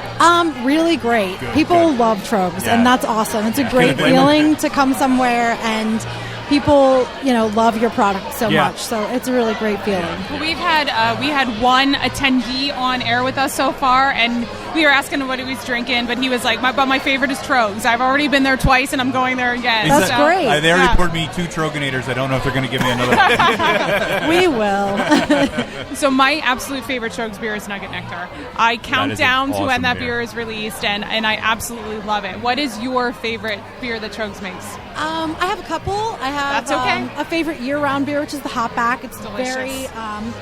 Really great. People love Tröegs, and that's awesome. It's a great feeling to come somewhere and people, love your product so much. So it's a really great feeling. Well, we had one attendee on air with us so far, and we were asking him what he was drinking, but he was like, my favorite is Tröegs. I've already been there twice, and I'm going there again. That's great. They already poured me 2 Tröegenators. I don't know if they're going to give me another one. We will. So my absolute favorite Tröegs beer is Nugget Nectar. I count down to when that beer is released, and I absolutely love it. What is your favorite beer that Tröegs makes? I have a couple. I have That's okay. A favorite year-round beer, which is the Hopback. It's delicious. Very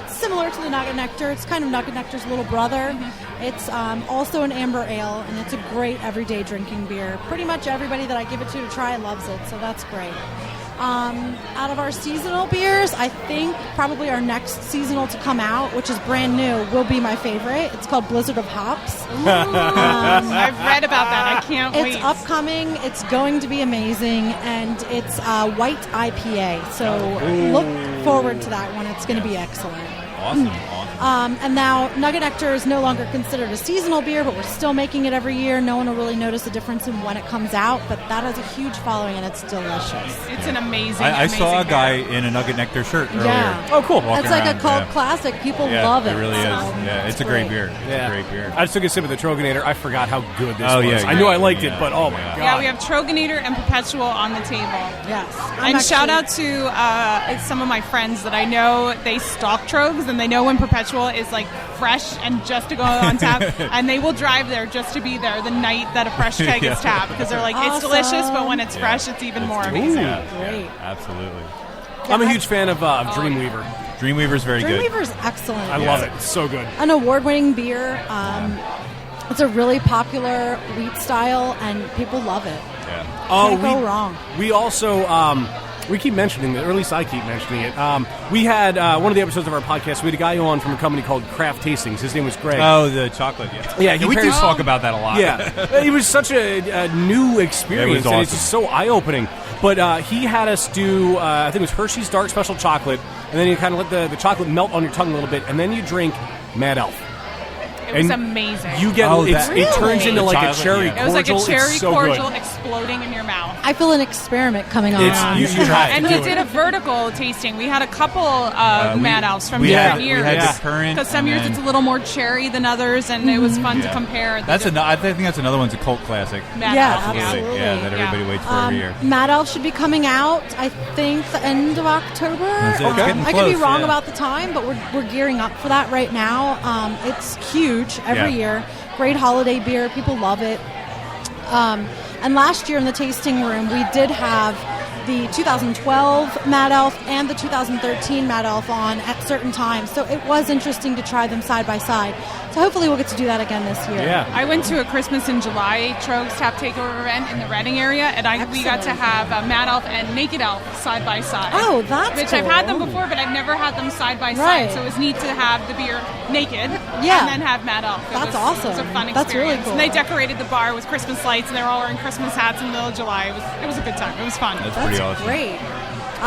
similar to the Nugget Nectar. It's kind of Nugget Nectar's little brother. Mm-hmm. It's also an amber ale, and it's a great everyday drinking beer. Pretty much everybody that I give it to try loves it, so that's great. Out of our seasonal beers, I think probably our next seasonal to come out, which is brand new, will be my favorite. It's called Blizzard of Hops. I've read about that. I can't wait. It's upcoming. It's going to be amazing, and it's white IPA. So look forward to that one. It's going to be excellent. Awesome. And now Nugget Nectar is no longer considered a seasonal beer, but we're still making it every year. No one will really notice the difference in when it comes out, but that has a huge following, and it's delicious. It's an amazing, I saw a beer. guy in a Nugget Nectar shirt earlier. Yeah. Oh, cool. It's like a cult classic. People love it. It really is. So Yeah, it's a great beer. It's a great beer. I just took a sip of the Tröegenator. I forgot how good this Oh, was. yeah, I knew I liked yeah, it, but oh my god. Yeah, we have Tröegenator and Perpetual on the table. Yes. And shout out to some of my friends that I know they stock Tröegs, and they know when Perpetual is like fresh and just to go on tap, and they will drive there just to be there the night that a fresh keg is tapped, because they're like, it's delicious, but when it's fresh, it's even more amazing. Great. Absolutely. I'm a huge fan of Dreamweaver. Dreamweaver's very good. Dreamweaver's excellent. I love it. It's so good. An award-winning beer. It's a really popular wheat style, and people love it. Yeah. Can't go wrong. We also we keep mentioning it, or at least I keep mentioning it. We had one of the episodes of our podcast. We had a guy on from a company called Craft Tastings. His name was Greg. Oh, the chocolate. Yeah. Yeah, we do talk about that a lot. Yeah, it was such a new experience, and it's just so eye-opening. But he had us do, I think it was Hershey's Dark Special Chocolate, and then you kind of let the chocolate melt on your tongue a little bit, and then you drink Mad Elf. It was amazing. You get it turns into like a cherry cordial. It was like a cherry it's so cordial good. exploding in your mouth. I feel an experiment coming on. You should try it. And we did a vertical tasting. We had a couple of Mad Elves from different years. We had the current. Because some years it's a little more cherry than others, and it was fun to compare. I think that's another one's a cult classic. Mad Elves. Absolutely. Yeah, that everybody waits for every year. Mad Elf should be coming out, I think, the end of October. I could be wrong about the time, but we're gearing up for that right now. It's huge every year. Great holiday beer. People love it. And last year in the tasting room, we did have the 2012 Mad Elf and the 2013 Mad Elf on at certain times. So it was interesting to try them side by side. So hopefully we'll get to do that again this year. Yeah. I went to a Christmas in July Tröegs Tap Takeover event in the Reading area, and we got to have Mad Elf and Naked Elf side by side. Oh, that's Which cool. I've had them before, but I've never had them side by Right. side. So it was neat to have the beer naked Yeah. and then have Mad Elf. That's awesome. It was a fun experience. That's really cool. And they decorated the bar with Christmas lights, and they were all wearing Christmas hats in the middle of July. It was a good time. It was fun. That's pretty awesome. Great.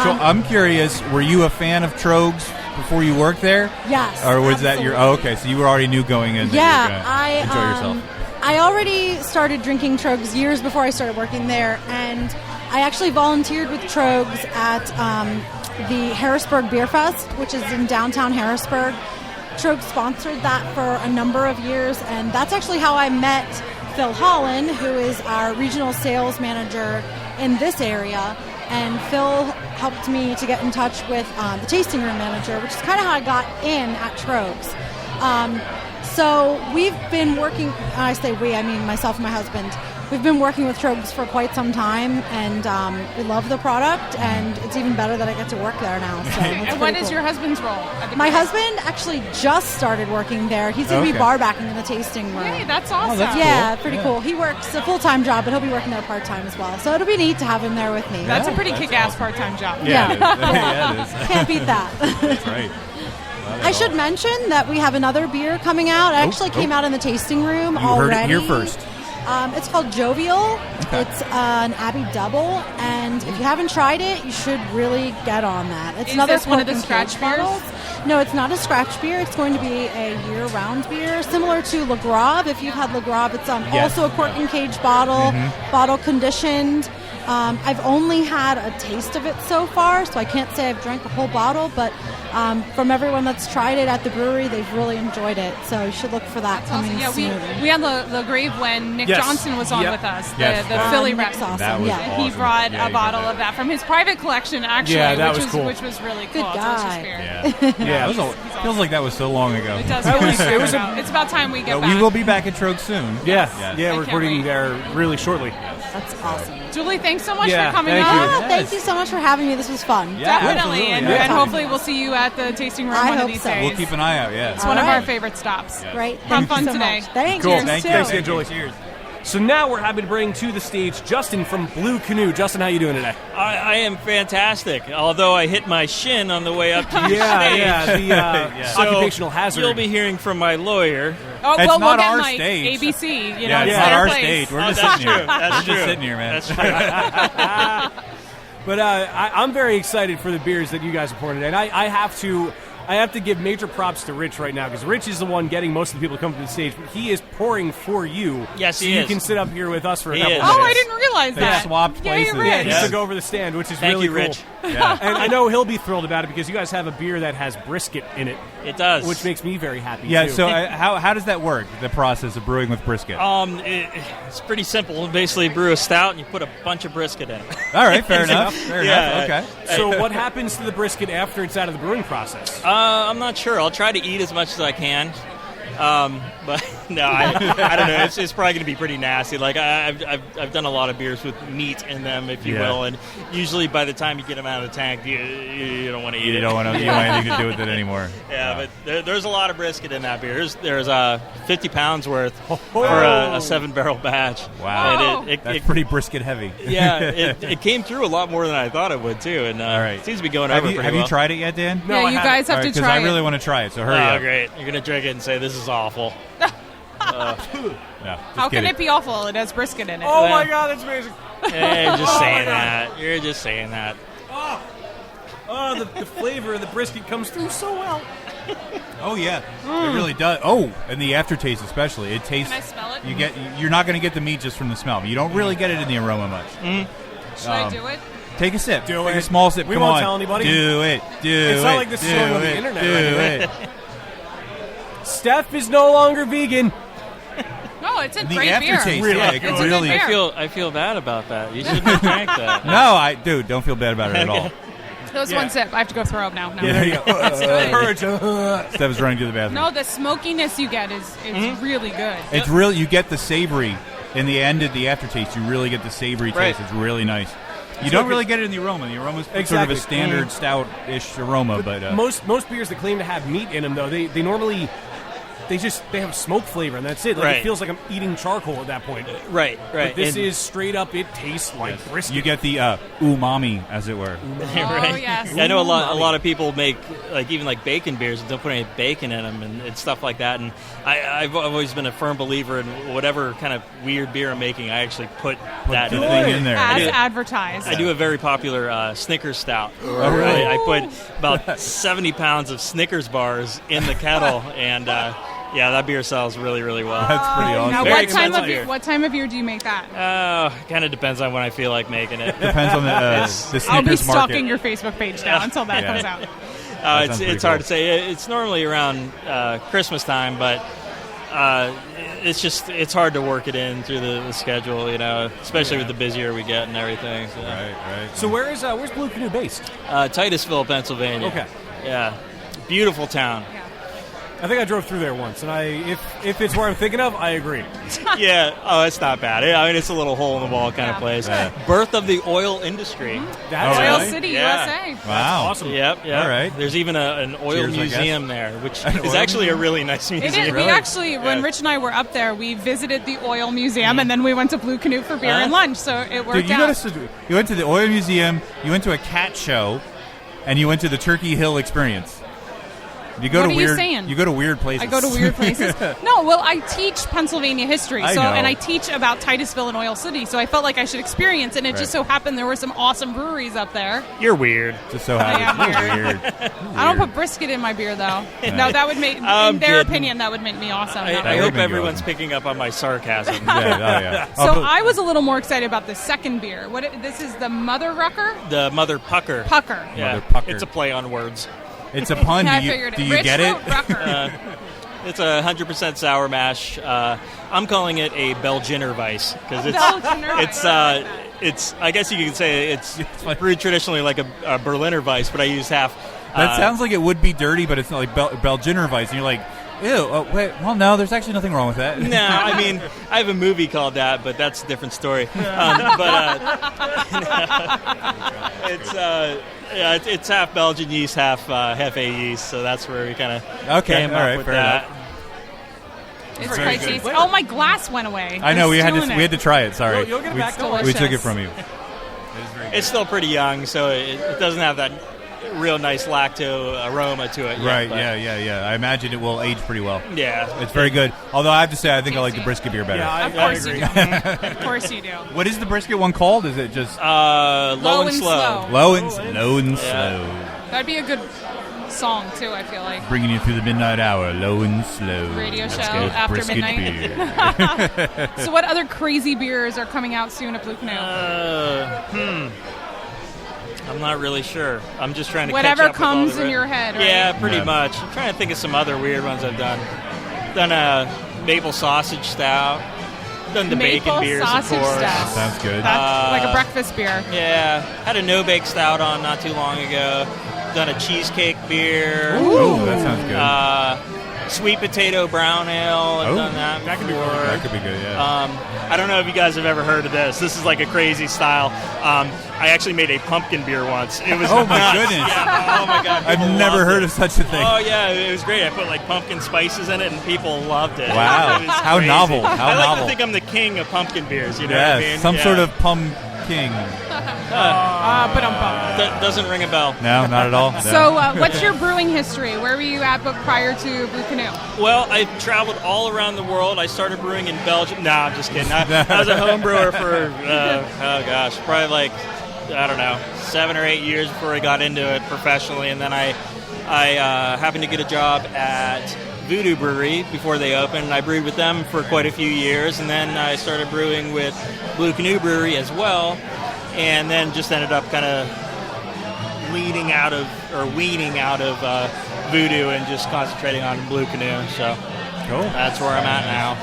So I'm curious, were you a fan of Tröegs before you worked there? Yes. Or was that your? Oh, okay. So you already knew going in. Yeah, that you were gonna enjoy yourself. I already started drinking Tröegs years before I started working there, and I actually volunteered with Tröegs at the Harrisburg Beer Fest, which is in downtown Harrisburg. Tröegs sponsored that for a number of years, and that's actually how I met Phil Holland, who is our regional sales manager in this area. And Phil helped me to get in touch with the tasting room manager, which is kind of how I got in at Tröegs. So we've been working, I say we, I mean myself and my husband, we've been working with Tröegs for quite some time, and we love the product, and it's even better that I get to work there now. So And what is your husband's role? My husband actually just started working there. He's going to be bar backing in the tasting room. Hey, that's awesome. Yeah, pretty cool. He works a full-time job, but he'll be working there part-time as well. So it'll be neat to have him there with me. That's a pretty kick-ass part-time job. Yeah. Yeah, it is. Can't beat that. That's right. I should mention that we have another beer coming out. It actually came out in the tasting room You already. heard it here first. It's called Jovial. Okay. It's an Abbey Double, and if you haven't tried it, you should really get on that. It's Is another this one of cork the and scratch cage beers? bottles. No, it's not a scratch beer. It's going to be a year-round beer, similar to Le Grave. If you've had Le Grave, it's Yes. also a cork and cage bottle, bottle conditioned. I've only had a taste of it so far, so I can't say I've drank a whole bottle, but from everyone that's tried it at the brewery, they've really enjoyed it. So you should look for that coming Yeah, soon. we had the Grave when Nick Yes. Johnson was on Yep. with us, Yes. the Philly rep. Nick's awesome. That was yeah. And he awesome. brought Yeah, a he bottle did of that from his private collection, actually, Yeah, that which was cool. which was really cool. Good Delicious guy. beer. Yeah. It feels like that was so long ago. It does. That feel was- like it was forever. It's about time we get We back. will be back at Tröegs soon. Yeah, Yes. yeah, I we're can't recording wait. there really shortly. That's awesome. Julie, thanks so much Yeah, for coming thank on. you. Ah, thank you so much for having me. This was fun. Yeah, Definitely, absolutely. and, Yeah. and hopefully we'll see you at the tasting room I one of hope these so. days. We'll keep an eye out. Yeah. It's one of All our right. favorite stops. Great. Have Thank fun you so today. much. Thank Cool. you. Thank you. Thanks again, Julie. Cheers. So now we're happy to bring to the stage Justin from Blue Canoe. Justin, how you doing today? I am fantastic, although I hit my shin on the way up to the stage. Yeah, the So occupational hazard. You'll be hearing from my lawyer. Oh, It's well, not we'll get our like stage. ABC. You Yeah, know, it's it's not their our place. stage. We're just that's sitting here. true. That's We're true. just sitting here, man. That's true. But I'm very excited for the beers that you guys are pouring today. And I have to give major props to Rich right now, because Rich is the one getting most of the people to come to the stage. But he is pouring for you. Yes, so he you is. can sit up here with us for a He couple is. minutes. Oh, I didn't realize They that. swapped Yay, places. Rich. Yeah, he Yes. took over the stand, which is Thank really you, cool. Rich. Yeah. And I know he'll be thrilled about it, because you guys have a beer that has brisket in it, It does. which makes me very happy. Yeah. too. So how does that work? The process of brewing with brisket. It's pretty simple. Basically, brew a stout and you put a bunch of brisket in it. All right. Fair enough. Fair Yeah, enough. Okay. So what happens to the brisket after it's out of the brewing process? I'm not sure. I'll try to eat as much as I can. But no, I don't know. It's probably going to be pretty nasty. Like I've done a lot of beers with meat in them, if you Yeah. will, and usually by the time you get them out of the tank, you don't want to eat it. You don't want anything to do with it anymore. Yeah, but there's a lot of brisket in that beer. There's 50 pounds worth for a 7-barrel batch. Wow. And That's pretty brisket heavy. Yeah, it came through a lot more than I thought it would too, and All right. it seems to be going Have over you, pretty have well. you tried it yet, Dan? Yeah, you guys have to Because try I really it. want to try it. So hurry Oh, up. great! You're gonna drink it and say this is awful. No, How just can kidding. it be awful? It has brisket in it. Oh my God, that's amazing! You're just saying that. You're just saying that. Oh, the flavor of the brisket comes through so well. Oh yeah, it really does. Oh, and the aftertaste especially. It tastes. Can I smell it? You're not going to get the meat just from the smell. But you don't really get it in the aroma much. Should I do it? Take a sip. Do Take it. a small sip. We Come won't on. tell anybody. Do it. Do it. It's not like this is do going on the it, internet Do or it. anything. Steph is no longer vegan. No, it's a The great beer. aftertaste, Really? yeah, It's a good really. beer. I feel bad about that. You shouldn't have drank that. No, dude, don't feel bad about it at all. That was one sip. I have to go throw up now. No. Yeah, there you go. It's good. Purge. Steph is running to the bathroom. No, the smokiness you get is really good. It's really, you get the savory in the end of the aftertaste. You really get the savory Right. taste. It's really nice. You don't really get it in the aroma. The aroma is sort of Exactly. a standard stout-ish aroma, but Most beers that claim to have meat in them, though, they normally they have smoke flavor, and that's it. Like, Right. It feels like I'm eating charcoal at that point. Right. But this And- is straight up. It tastes like brisket. you get the umami, as it were. Right. yes. Yeah, I know a lot of people make even bacon beers and don't put any bacon in them and stuff like that. And I've always been a firm believer in whatever kind of weird beer I'm making, I actually put that the in thing it. in there. As I do- advertised. I do a very popular Snickers stout. really? I put about 70 pounds of Snickers bars in the kettle, and yeah, that beer sells really, really well. That's pretty awesome. Now, Very what time of year do you make that? Kind of depends on when I feel like making it. Depends on the Snickers I'll be market. stalking your Facebook page now until that Yeah. comes out. sounds pretty It's hard cool. to say. It's normally around Christmas time, but it's hard to work it in through the schedule, especially with the busier we get and everything. So. Right. So where's Blue Canoe based? Titusville, Pennsylvania. Okay. Yeah, beautiful town. I think I drove through there once, and if it's where I'm thinking of, I agree. Yeah. Oh, it's not bad. I mean, it's a little hole in the wall kind of place. Yeah. Birth of the oil industry. That's Oil really? City, Yeah. USA. Wow. awesome. Yep. All right. There's even an oil Cheers, I guess. museum there, which An is oil actually a really nice It museum. is. We actually, when Rich and I were up there, we visited the oil museum, and then we went to Blue Canoe for beer and lunch. So it worked Dude, you out. went to the oil museum, you went to a cat show, and you went to the Turkey Hill experience. You go What to are you weird. saying? You go to weird places. I go to weird places. No, well, I teach Pennsylvania history, I so know. and I teach about Titusville and Oil City, so I felt like I should experience it. And it just so happened there were some awesome breweries up there. You're weird. Just so I am happens. weird. Weird. I don't put brisket in my beer, though. No, that would make, in I'm their kidding. opinion, that would make me awesome. I not hope make you everyone's awesome. picking up on my sarcasm. Yeah. So I was a little more excited about the second beer. This is the Mother Rucker? The Mother Pucker. Pucker. Yeah, Mother Pucker. it's a play on words. It's a pun. I Do you, figured it. do you Rich get it? wrote Rucker. It's a 100% sour mash. I'm calling it a Belgianer Weiss because it's. I guess you could say it's brewed traditionally like a Berliner Weiss, but I use half. That sounds like it would be dirty, but it's not like Belgianer Weiss. And you're like, ew. Oh, wait. Well, no, there's actually nothing wrong with that. No, I mean, I have a movie called that, but that's a different story. It's half Belgian yeast, half A yeast, so that's where we kind of came all up right, with fair that. enough. It's Very quite good. tasty. Oh, my glass went away. I know we It's had still to in we it. had to try it. Sorry, You'll get it we, back. Don't we worry. took it from you. It's still pretty young, so it doesn't have that real nice lacto aroma to it yet, Right? but- Yeah. I imagine it will age pretty well. Yeah. It's very good. Although I have to say, I think I like the brisket beer better. Yeah, Of course you do. Of course you do. What is the brisket one called? Is it just Low and slow. low and slow? That'd be a good song, too, I feel like. Bringing you through the midnight hour, low and slow. Radio Let's show get after brisket midnight. beer. So what other crazy beers are coming out soon at Blue Canoe? I'm not really sure. I'm just trying to Whatever catch up with all comes the in your head, right? Yeah, pretty Yeah. much. I'm trying to think of some other weird ones I've done. Done a maple sausage stout. Done the Maple bacon beers, of sausage course. stout. Sounds good. That's like a breakfast beer. Yeah, had a no-bake stout on not too long ago. Done a cheesecake beer. Oh, that sounds good. Sweet potato brown ale. I've Oh, done that that could be before. really That could be good. Yeah. I don't know if you guys have ever heard of this. This is like a crazy style. I actually made a pumpkin beer once. It was Oh, my nuts. goodness. Yeah. Oh my god! I've people never loved heard it. of such a thing. Oh yeah, it was great. I put like pumpkin spices in it, and people loved it. Wow. It was How crazy. novel. How I like novel. to think I'm the king of pumpkin beers. You know Yes, what I mean? some Yeah. sort of pum king. Doesn't ring a bell. No, not at all. No. So what's your brewing history? Where were you at prior to Blue Canoe? Well, I traveled all around the world. I started brewing in Belgium. No, I'm just kidding. I was a home brewer for, probably like I don't know, 7 or 8 years before I got into it professionally, and then I happened to get a job at Voodoo Brewery before they opened, and I brewed with them for quite a few years, and then I started brewing with Canoe Brewery as well, and then just ended up kind of weaning out of Voodoo and just concentrating on Canoe. So cool. That's where I'm at now.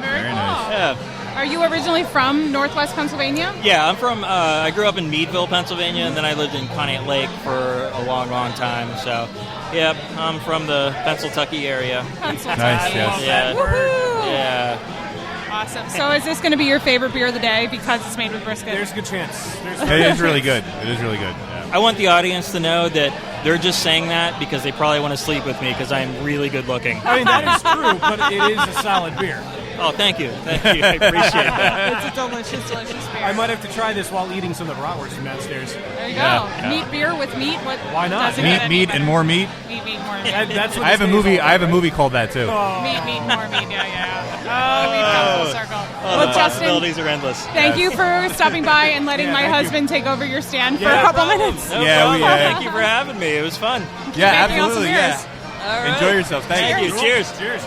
Very cool. Nice. Yeah. Are you originally from Northwest Pennsylvania? Yeah, I'm from. I grew up in Meadville, Pennsylvania, and then I lived in Pontiac Lake for a long, long time. So, yep, I'm from the Pennsyltucky area. Pennsyltucky. Nice, yes. Yeah. Woohoo! Yeah. Awesome. So, is this going to be your favorite beer of the day because it's made with brisket? There's a good chance. It is really good. It is really good. Yeah. I want the audience to know that they're just saying that because they probably want to sleep with me because I'm really good looking. I mean, that is true, but it is a solid beer. Oh, thank you. Thank you. I appreciate that. It's a delicious, delicious beer. I might have to try this while eating some of the bratwurst from downstairs. There you go. Yeah. Meat beer with meat. Why not? doesn't get any Meat, better? and more meat. Meat, more meat. That's what I have a movie. I have a movie called that too. Meat, more meat. Yeah. Oh, we've come full circle. Oh, Well, the Justin, possibilities are endless. thank you for stopping by and letting my husband take over your stand for a couple minutes. No Yeah, problem. we- Thank you for having me. It was fun. Yeah, making awesome absolutely. beers. Yeah. All right. Enjoy yourself. Thank you. Cheers. Cheers.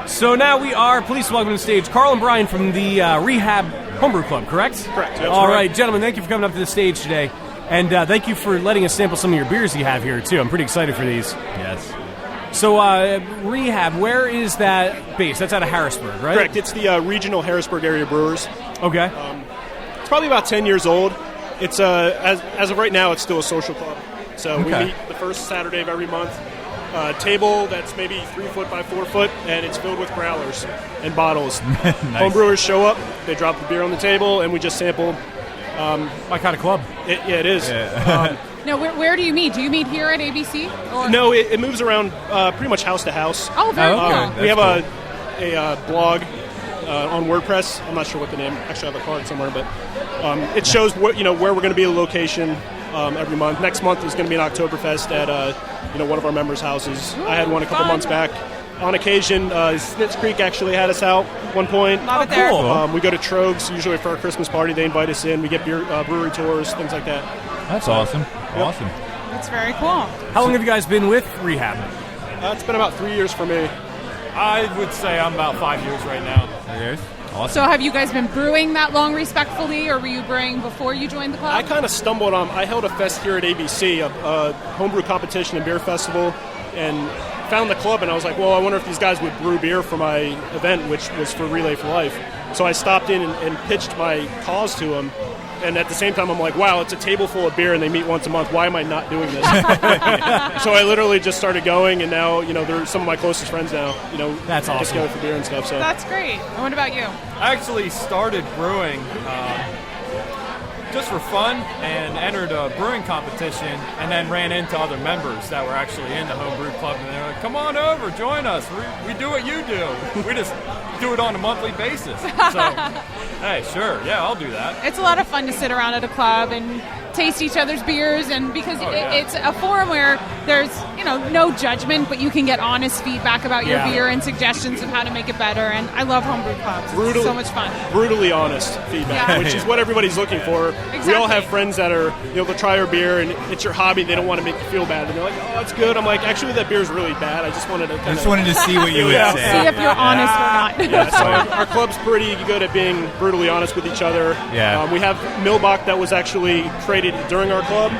So now we are, please welcome to the stage, Carl and Brian from the ReHAB Homebrew Club, correct? Correct. All right, gentlemen, thank you for coming up to the stage today. And thank you for letting us sample some of your beers you have here, too. I'm pretty excited for these. Yes. So, ReHAB, where is that based? That's out of Harrisburg, right? Correct. It's the regional Harrisburg area brewers. Okay. It's probably about 10 years old. It's as of right now, it's still a social club. So we Okay. meet the first Saturday of every month. Table that's maybe 3 foot by 4 foot, and it's filled with growlers and bottles. Nice. Homebrewers show up, they drop the beer on the table, and we just sample. My kind of club. It is. Yeah. Now, where do you meet? Do you meet here at ABC? Or? No, it moves around pretty much house to house. Oh, very Oh, okay. cool. We have a blog on WordPress. I'm not sure what the name. Actually, I have a card somewhere, but it shows where we're going to be, a location every month. Next month is going to be an Oktoberfest at one of our members' houses. I had one a couple fun. months back. On occasion, Snitz Creek actually had us out one point. Love it there. cool. We go to Tröegs usually for our Christmas party. They invite us in. We get brewery tours, things like that. That's awesome. Awesome. That's very cool. How long have you guys been with ReHAB? It's been about 3 years for me. I would say I'm about 5 years right now. Yes. Awesome. So have you guys been brewing that long respectfully, or were you brewing before you joined the club? I kind of stumbled on. I held a fest here at ABC, a homebrew competition and beer festival, and found the club. And I was like, well, I wonder if these guys would brew beer for my event, which was for Relay for Life. So I stopped in and pitched my cause to them. And at the same time, I'm like, wow, it's a table full of beer, and they meet once a month. Why am I not doing this? So I literally just started going, and now, they're some of my closest friends now. That's Just awesome. go for beer and stuff. So That's great. And what about you? I actually started brewing just for fun and entered a brewing competition and then ran into other members that were actually in the homebrew club, and they're like, come on over, join us. We do what you do. We just do it on a monthly basis. So, hey, sure, yeah, I'll do that. It's a lot of fun to sit around at a club and taste each other's beers, and because it's a forum where there's no judgment, but you can get honest feedback about your beer and suggestions of how to make it better. And I love homebrew clubs. It's so much fun. Brutally honest feedback, Yeah. which is what everybody's looking for. Exactly. We all have friends that are, they'll try our beer, and it's your hobby. They don't want to make you feel bad, and they're like, "Oh, it's good." I'm like, "Actually, that beer's really bad. I just wanted to." I just wanted to see what you would say. See if you're honest or not. Yeah, so our club's pretty good at being brutally honest with each other. Yeah. We have Milbach that was actually created during our club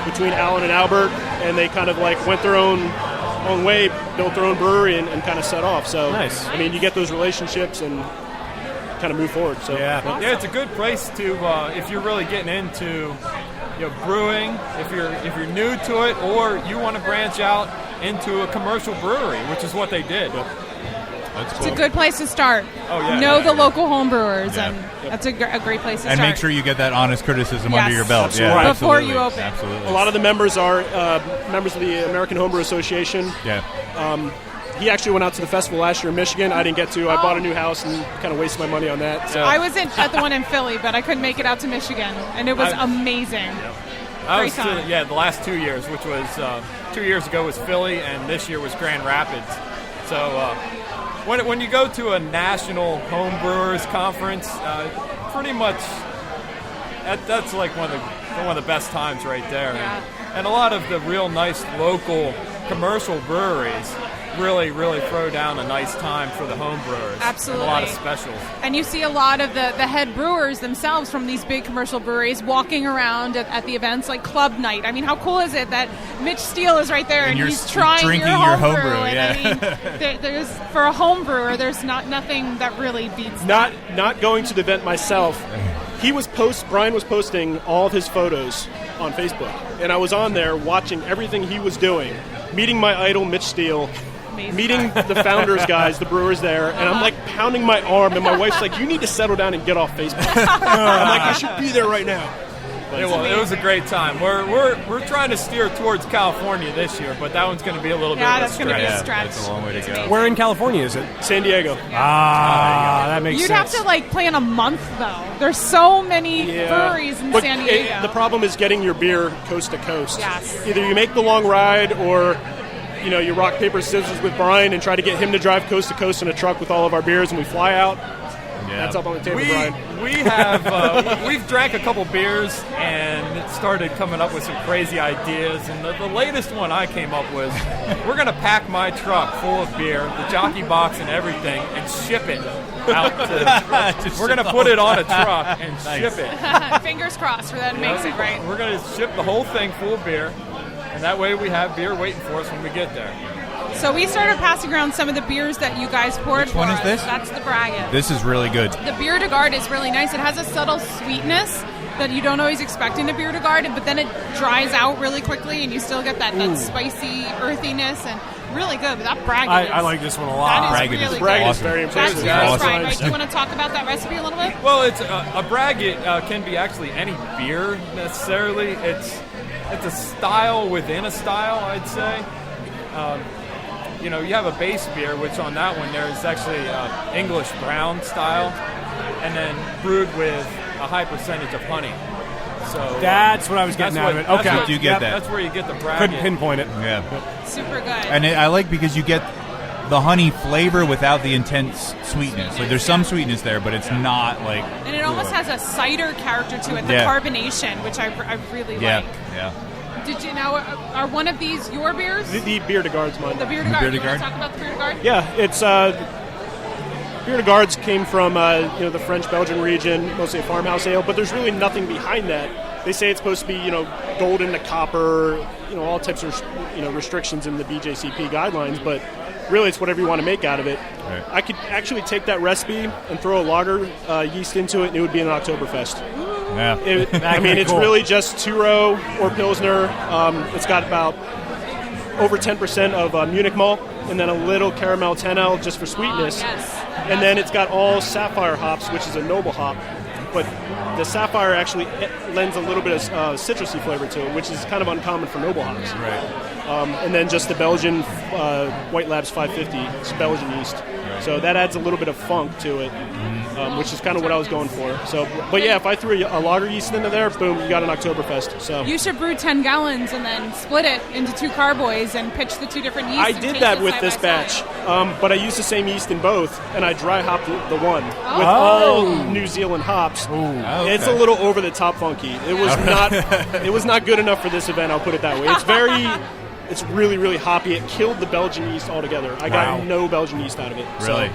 between Alan and Albert, and they kind of went their own way, built their own brewery, and kind of set off. So Nice. I mean, you get those relationships and kind of move forward. So Yeah, it's a good place to if you're really getting into brewing, if you're new to it, or you want to branch out into a commercial brewery, which is what they did. That's It's a good place to start. Oh, yeah. Know the local home brewers, Yeah. and that's a great place to And start. make sure you get that honest criticism Yes. under your belt. Absolutely. Yeah, Before absolutely. you open. Absolutely. a lot of the members are members of the American Homebrew Association. Yeah. He actually went out to the festival last year in Michigan. I didn't get to. I bought a new house and kind of wasted my money on that. So I was at the one in Philly, but I couldn't make it out to Michigan, and it was amazing. I was Great time. the last 2 years, which was 2 years ago was Philly, and this year was Grand Rapids. So when you go to a national home brewers conference, pretty much that's like one of the one of the best times right there. And a lot of the real nice local commercial breweries really throw down a nice time for the home brewers. Absolutely. And a lot of specials. And you see a lot of the head brewers themselves from these big commercial breweries walking around at the events like Club Night. I mean, how cool is it that Mitch Steele is right there and he's trying drinking your your home brew. homebrew, And I mean, there's for a home brewer, there's nothing that really beats that. Not going to the event myself. Brian was posting all of his photos on Facebook, and I was on there watching everything he was doing, meeting my idol Mitch Steele, meeting the founders guys, the brewers there, and I'm like pounding my arm, and my wife's like, "You need to settle down and get off Facebook." I'm like, "I should be there right now." It was a great time. We're trying to steer towards California this year, but that one's going to be a little bit of a stretch. that's going to be a stretch. That's a long way to go. Where in California is it? San Diego. That makes You'd sense. have to like plan a month though. There's so many breweries in But San Diego. the problem is getting your beer coast to coast. Yes. Either you make the long ride or you rock, paper, scissors with Brian and try to get him to drive coast to coast in a truck with all of our beers, and we fly out. Yeah. That's up on the table, Brian. We have we've drank a couple beers and started coming up with some crazy ideas. And the latest one I came up with, we're going to pack my truck full of beer, the jockey box and everything, and ship it out to. We're going to put it on a truck and ship it. Fingers crossed for that makes it right. We're going to ship the whole thing full of beer, and that way we have beer waiting for us when we get there. So we started passing around some of the beers that you guys poured Which one for is us. this? That's the Braggot. This is really good. The Bière de Garde is really nice. It has a subtle sweetness that you don't always expect in a Bière de Garde, but then it dries out really quickly, and you still get that spicy earthiness, and really good. But that Braggot I like this one a lot. That is Braggot really is good. Braggot is awesome. very impressive. That's yours, Awesome. Brian, right? Do you want to talk about that recipe a little bit? Well, it's a Braggot can be actually any beer necessarily. It's a style within a style, I'd say. You have a base beer, which on that one there is actually English brown style, and then brewed with a high percentage of honey. So That's what I was getting out of it. Okay. You get that. That's where you get the Braggot. Couldn't pinpoint it. Yeah. Super good. And I like because you get the honey flavor without the intense sweetness. Like there's some sweetness there, but it's not like. And it almost has a cider character to it, the carbonation, which I really like. Yeah. Did you know, are one of these your beers? The Bière de Garde's mine. The Bière de Garde. You want to talk about the Bière de Garde? Yeah, it's Bière de Garde's came from the French-Belgian region, mostly a farmhouse ale, but there's really nothing behind that. They say it's supposed to be golden to copper, all types of restrictions in the BJCP guidelines, but really it's whatever you want to make out of it. Right. I could actually take that recipe and throw a lager yeast into it, and it would be an Oktoberfest. Yeah. It's really just two-row or Pilsner. It's got about over 10% of Munich malt, and then a little caramel 10L just for sweetness. And then it's got all sapphire hops, which is a noble hop. But the sapphire actually lends a little bit of citrusy flavor to it, which is kind of uncommon for noble hops. Right. And then just the Belgian White Labs 550, it's Belgian yeast. So that adds a little bit of funk to it, which is kind of what I was going for. So, but yeah, if I threw a lager yeast into there, boom, you got an Oktoberfest. So you should brew 10 gallons and then split it into 2 carboys and pitch the 2 different yeasts. I did that with this batch, but I used the same yeast in both, and I dry hopped the one with all New Zealand hops. Okay. It's a little over the top funky. It was not good enough for this event. I'll put it that way. It's really, really hoppy. It killed the Belgian yeast altogether. I got no Belgian yeast out of it. Really?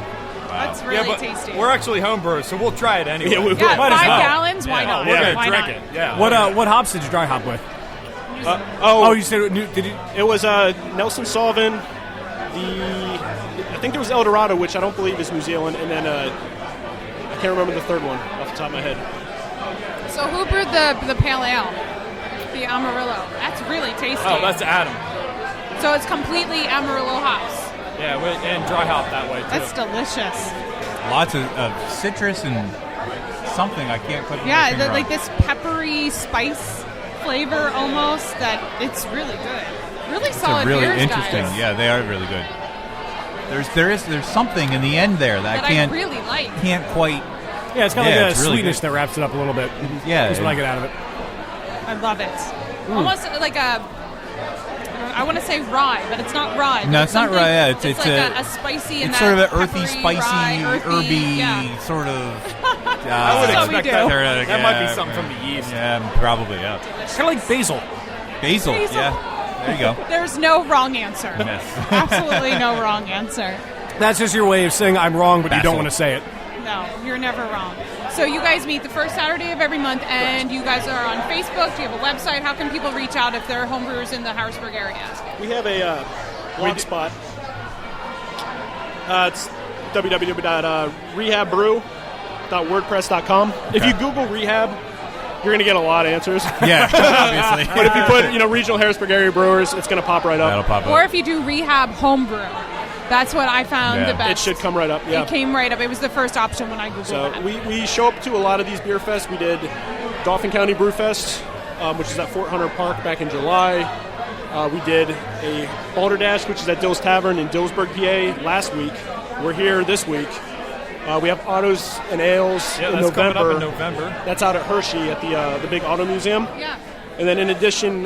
That's really but tasty. We're actually home brewers, so we'll try it anyway. Yeah, we will. 5 Might as well. gallons? Why not? We're going Why to drink not? it. Yeah. What hops did you dry hop with? You said did you? It was Nelson Sauvin. I think there was El Dorado, which I don't believe is New Zealand, and then I can't remember the third one off the top of my head. So who brewed the pale ale? The Amarillo. That's really tasty. Oh, that's Adam. So it's completely Amarillo hops. Yeah, and dry hop that way, too. That's delicious. Lots of citrus and something I can't put. Yeah, like this peppery spice flavor almost. That it's really good. Really solid really beers, interesting. guys. Yeah, they are really good. There's something in the end there that I really like. Can't quite. Yeah, it's got like a it's really sweetness good. that wraps it up a little bit. Yeah, That's what I get out of it. I love it. Almost like I want to say rye, but it's not rye. No, it's not rye. Yeah, it's like a spicy. It's sort of an earthy, peppery, spicy, rye, herby yeah. sort of. I would So expect we that. do. That might be something from the yeast. Yeah, probably. Yeah. It's kind of like basil. Basil. Basil. Yeah. There you go. There's no wrong answer. Yes. Absolutely no wrong answer. That's just your way of saying I'm wrong, but you don't Basil. want to say it. No, you're never wrong. So you guys meet the first Saturday of every month, and you guys are on Facebook. Do you have a website? How can people reach out if they're homebrewers in the Harrisburg area? We have a blog spot. It's www.rehabbrew.wordpress.com. If you Google ReHAB, you're going to get a lot of answers. Yeah, obviously. But if you put, regional Harrisburg area brewers, it's going to pop right up. That'll pop Or up. if you do ReHAB homebrew. That's what I found the best. It should come right up, yeah. It came right up. It was the first option when I Googled So that. we show up to a lot of these beer fests. We did Dauphin County Brew Fest, which is at Fort Hunter Park back in July. We did a Balderdash, which is at Dill's Tavern in Dillsburg, PA, last week. We're here this week. We have Autos and Ales in that's November. coming up in November. That's out at Hershey at the big auto museum. Yeah. And then in addition,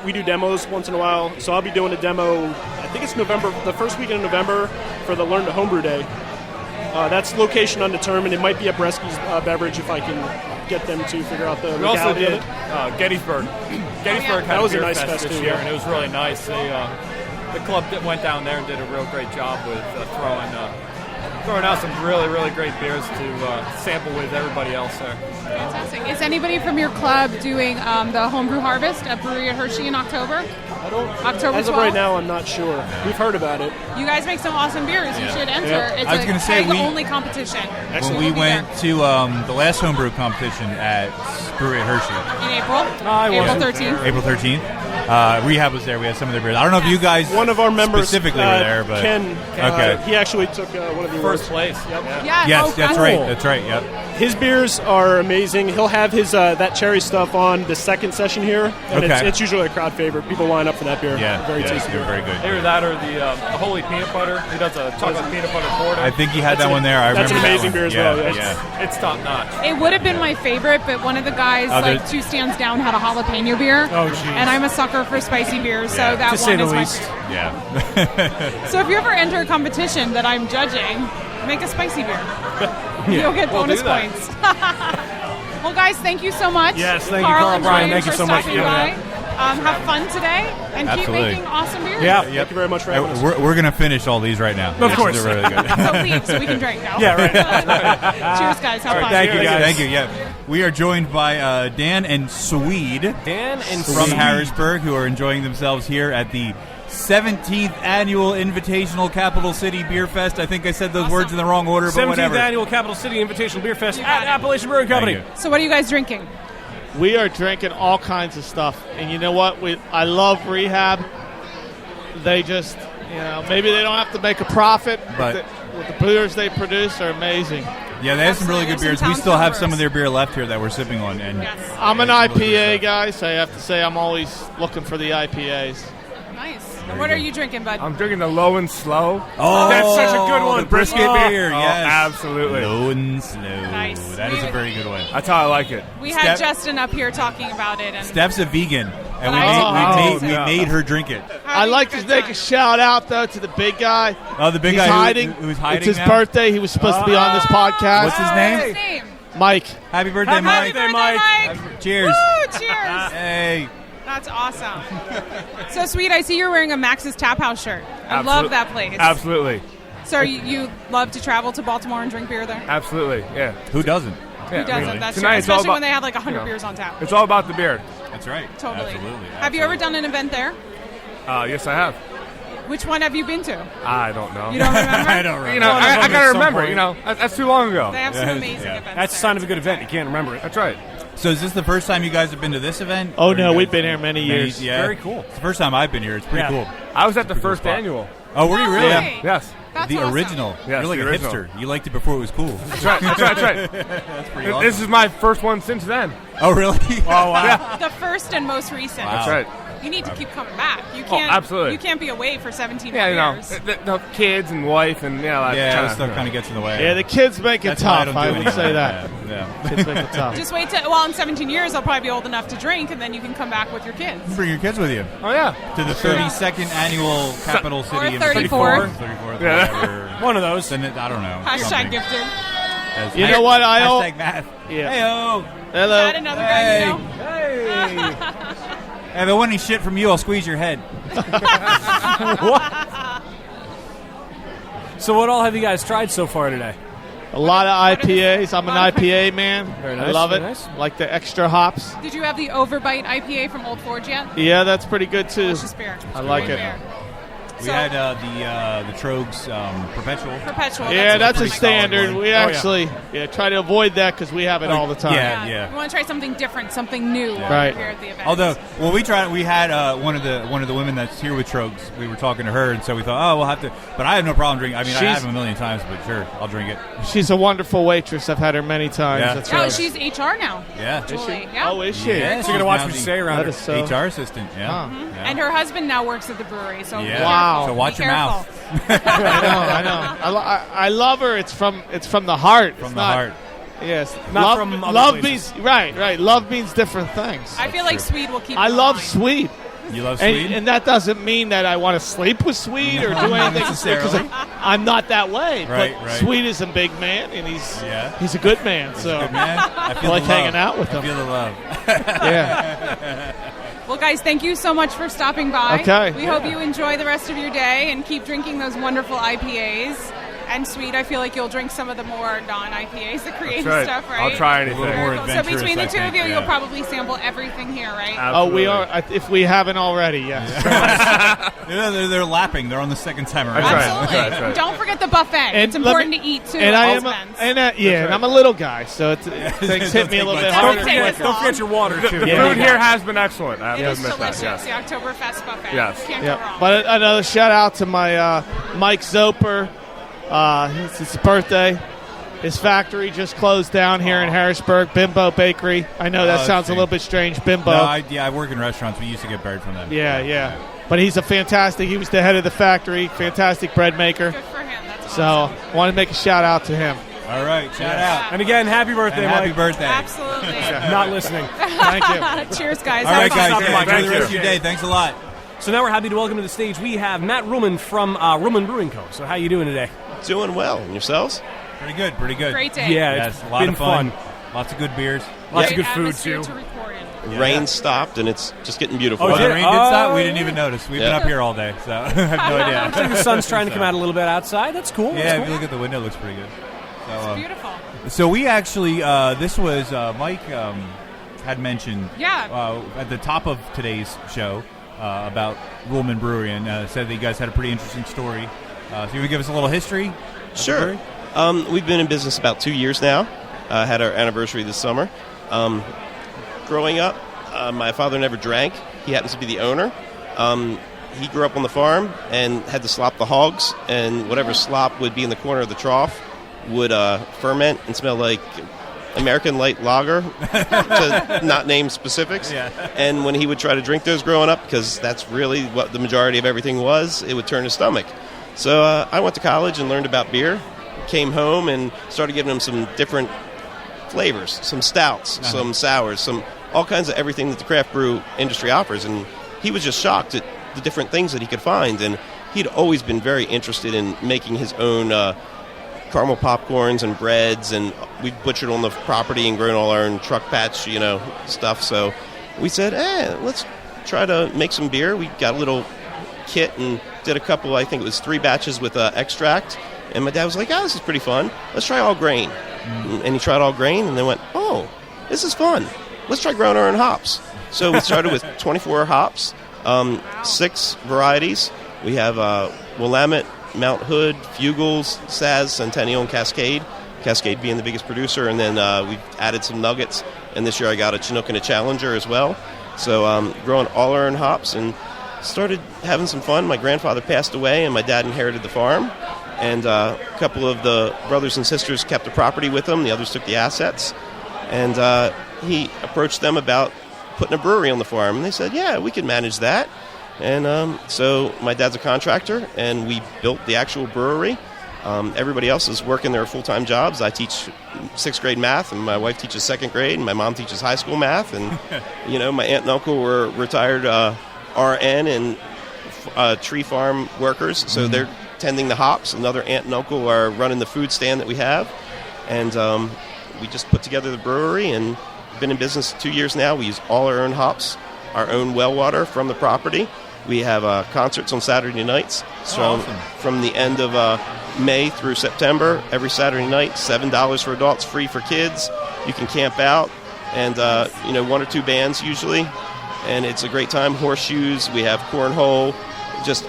we do demos once in a while. So I'll be doing a demo, I think it's November, the first weekend of November for the Learn to Homebrew Day. That's location undetermined. It might be at Bresky's Beverage if I can get them to figure out the We also legality did of it. Gettysburg. Gettysburg had That was a a beer nice fest fest this too, year, yeah. and it was really nice. The club that went down there and did a real great job with throwing out some really, really great beers to sample with everybody else there. Fantastic. Is anybody from your club doing the Homebrew Harvest at Brewery at Hershey in October? October As of 12th? right now, I'm not sure. We've heard about it. You guys make some awesome beers. You Yeah. should enter. Yeah. It's I was a gonna say, keg-only competition. When we went to the last homebrew competition at Brewery at Hershey. In April? April 13th. April 13th. ReHAB was there. We had some of their beers. I don't know if you guys One of our members specifically were there, but Ken, okay. he actually took one of the First awards. place. Yep. Yeah. Yes, oh, that's cool. right. That's right. Yep. His beers are amazing. He'll have his that cherry stuff on the second session here, and Okay. it's usually a crowd favorite. People line up for that beer. Yeah, very yeah, tasty. they're very good. Either that or the Holy Peanut Butter. He does a chocolate peanut butter porter. I think he had that one there. I That's remember an amazing that beer one. as well. Yeah, Yeah. yeah. It's top notch. It would have been my favorite, but one of the guys, Oh, like there's- 2 stands down, had a jalapeno beer. Oh, geez. And I'm a sucker for spicy beers, so Yeah. that To say one the is least. my Yeah. So if you ever enter a competition that I'm judging, make a spicy beer. You'll get We'll bonus do that. points. Well, guys, thank you so much. Yes, thank you, Carl Carl, and Brian, Ryan, thank you for so much stopping for doing by. Have fun today, and Absolutely. keep making awesome beers. Yeah. Thank you very much for having us. We're going to finish all these right now. Of course. They're really good. So leave so we can drink now. Yeah, right. Cheers, guys. Have fun. thank you, guys. Thank you. Yeah, we are joined by Dan and Swede Dan and from Swede. Harrisburg, who are enjoying themselves here at the 17th annual Invitational Capital City Beer Fest. I think I said those words in the wrong order, but 17th whatever. Annual Capital City Invitational Beer Fest at Appalachian Brewing Company. Thank you. So what are you guys drinking? We are drinking all kinds of stuff, and you know what? I love ReHAB. They just, maybe they don't have to make a profit, But- with the beers they produce are amazing. Yeah, they have some really good There's beers. some We still have town some of their beer left here that we're sipping on. And I'm an and some of those IPA good stuff. guy, so I have to say I'm always looking for the IPAs. Nice. And what are you drinking, bud? I'm drinking the Low and Slow. Oh, that's such a good one. the brisket beer, yes. Absolutely. Low and slow. Nice. That is a very good one. That's how I like it. We had Steph- Justin up here talking about it, and Steph's a vegan, and we Oh, made her drink it. I'd like to make a shout out though to the big guy. Oh, the big He's guy hiding. who's hiding It's his now? birthday. He was supposed to be on this podcast. What's his What's name? his name? Mike. Happy birthday, Happy Mike. birthday, Mike. Cheers. Woo, cheers. Hey. That's awesome. So sweet. I see you're wearing a Max's Tap House shirt. I love that place. Absolutely. So you love to travel to Baltimore and drink beer there? Absolutely. Yeah. Who doesn't? Who doesn't? That's true. Tonight it's all Especially about- when they have like 100 beers on tap. It's all about the beer. That's right. Totally. Absolutely. Have you ever done an event there? Yes, I have. Which one have you been to? I don't know. You don't remember? I don't remember. You know, One of I them gotta at some remember. point. You know, that's too long ago. They have some Yeah. amazing Yeah. events. That's a sign of a good event. You can't remember it. That's right. So is this the first time you guys have been to this event? Oh Or no, you we've guys- been here many years. Yeah. Very cool. It's the first time I've been here. It's pretty Yeah. cool. I was at the Pretty cool first spot. annual. Oh, were you really? No Yeah. way. Yes. That's The awesome. original. Yes, You're like the a original. hipster. You liked it before it was cool. That's right. That's right. That's right. That's pretty awesome. This is my first one since then. Oh, really? Oh, wow. Yeah. The first and most recent. Wow. That's right. You need to keep coming back. You can't. absolutely. You can't be away for 17 Yeah, you know, years. the kids and wife and that Yeah, kinda, that stuff kind of gets in the way. Yeah, the kids make it That's why tough. don't I do would any say of that. Yeah. Kids make it tough. Just wait till. Well, in 17 years, I'll probably be old enough to drink, and then you can come back with your kids. Bring your kids with you Oh yeah. to the 32nd annual Capital City. Or Invitational. 34th. 34th. Yeah. Whatever. One of those. Then I don't know. Hashtag something. gifted. You know what? Hashtag math. Yeah. Hey-o. Hello. Is that another guy you know? Hey. If I want any shit from you, I'll squeeze your head. What? So what all have you guys tried so far today? A lot of IPAs. I'm an IPA man. Very I nice, love it. very nice. Like the extra hops. Did you have the Overbite IPA from Old Forge yet? Yeah, that's pretty good too. Delicious beer. I like it. Beer. We had the Tröegs Perpetual. Perpetual. Yeah, that's a pretty solid standard. one. We actually try to avoid that because we have it all the time. Yeah. We want to try something different, something new Right. here at the event. Although, well, we had one of the women that's here with Tröegs. We were talking to her, and so we thought, oh, we'll have to. But I have no problem drinking. I mean, I have them a million times, but sure, I'll drink it. She's a wonderful waitress. I've had her many times. Yeah. That's Oh, right. she's HR now. Yeah. Julie. Yeah. Oh, is she? Yeah, So you're gonna watch what you say around That her. is so. HR assistant. Yeah. Mhm. Yeah. And her husband now works at the brewery. So be Yeah. Wow. careful. So watch Be your careful. mouth. I know. I love her. It's from the heart. From It's the not- heart. Yes. Not love, from other love places. means right. Love means different things. I feel like Swede will keep. I it in love line. Swede. You love Swede? And that doesn't mean that I want to sleep with Swede or do anything necessarily. because I'm not that way. Right, but right. Swede is a big man, and he's a good man. So Good man. I feel like the love. hanging out with I him. feel the love. Yeah. Well, guys, thank you so much for stopping by. Okay. We hope you enjoy the rest of your day and keep drinking those wonderful IPAs. And Swede, I feel like you'll drink some of the more non-IPAs, the creative That's right. stuff, right? I'll try anything. A little more Very cool. So adventurous, between the I two of think, you, yeah. you'll probably sample everything here, right? Oh, we are. If we haven't already, yes. They're lapping. They're on the second time around. Absolutely. That's right. Don't forget the buffet. And It's let important me- to eat too. And at I both am, events. and I'm a little guy, so things hit me a little bit Don't harder. take as Don't long. forget your water too. The Yeah. food here has been excellent. I It have is to admit delicious. that. Yes. The Oktoberfest buffet. Yes. Can't go Yeah. wrong. But another shout out to my Mike Zoper. It's his birthday. His factory just closed down here in Harrisburg, Bimbo Bakery. I know that Oh, sounds a see. little bit strange, Bimbo. No, I work in restaurants. We used to get bread from them. Yeah. But he was the head of the factory, fantastic bread maker. Good for him. That's So awesome. I want to make a shout out to him. All right, shout out. And again, happy birthday, And happy Mike. birthday. Absolutely. Not listening. Thank you. Cheers, guys. All Have right, fun. guys. Stop by. Enjoy Thank the rest you. of your day. Thanks a lot. So now we're happy to welcome to the stage. We have Matt Ruhlman from Ruhlman Brewing Co. So how you doing today? Doing well. And yourselves? Pretty good. Pretty good. Great day. Yeah, Yes, it's a lot been of fun. fun. Lots of good beers. Lots of Great good food atmosphere too. to record in. Yeah. Rain stopped, and it's just getting beautiful. Oh, Oh, did the it? rain did stop? Oh, We didn't yeah. even notice. We've Yeah. been up here all day, so I have no idea. Looks like the sun's trying to come out a little bit outside. That's cool. Yeah, That's if you cool. look at the window, it looks pretty good. So, Beautiful. So we actually, this was Mike had mentioned at the top of today's show about Ruhlman Brewery and said that you guys had a pretty interesting story. So you would give us a little history? of the Sure. brewery? We've been in business about 2 years now. Had our anniversary this summer. Growing up, my father never drank. He happens to be the owner. He grew up on the farm and had to slop the hogs, and whatever slop would be in the corner of the trough would ferment and smell like American light lager, to not name specifics. Yeah. And when he would try to drink those growing up, because that's really what the majority of everything was, it would turn his stomach. So I went to college and learned about beer, came home and started giving him some different flavors, some stouts, some sours, some all kinds of everything that the craft brew industry offers. And he was just shocked at the different things that he could find. And he'd always been very interested in making his own caramel popcorns and breads, and we butchered on the property and grown all our own truck patch, stuff. So we said, let's try to make some beer. We got a little kit and did a couple, I think it was 3 batches with extract. And my dad was like, this is pretty fun. Let's try all grain. And he tried all grain and then went, this is fun. Let's try growing our own hops. So we started with 24 hops, 6 varieties. We have Willamette, Mount Hood, Fugles, Saz, Centennial, and Cascade. Cascade being the biggest producer. And then we've added some nuggets. And this year I got a Chinook and a Challenger as well. So growing all our own hops and started having some fun. My grandfather passed away and my dad inherited the farm. And a couple of the brothers and sisters kept the property with them. The others took the assets. And he approached them about putting a brewery on the farm. And they said, yeah, we can manage that. And so my dad's a contractor, and we built the actual brewery. Everybody else is working their full-time jobs. I teach 6th grade math, and my wife teaches 2nd grade, and my mom teaches high school math. And, my aunt and uncle were retired RN and tree farm workers, so they're tending the hops. Another aunt and uncle are running the food stand that we have. And we just put together the brewery and been in business 2 years now. We use all our own hops, our own well water from the property. We have concerts on Saturday nights from the end of May through September. Every Saturday night, $7 for adults, free for kids. You can camp out, and 1 or 2 bands usually, and it's a great time. Horseshoes, we have cornhole.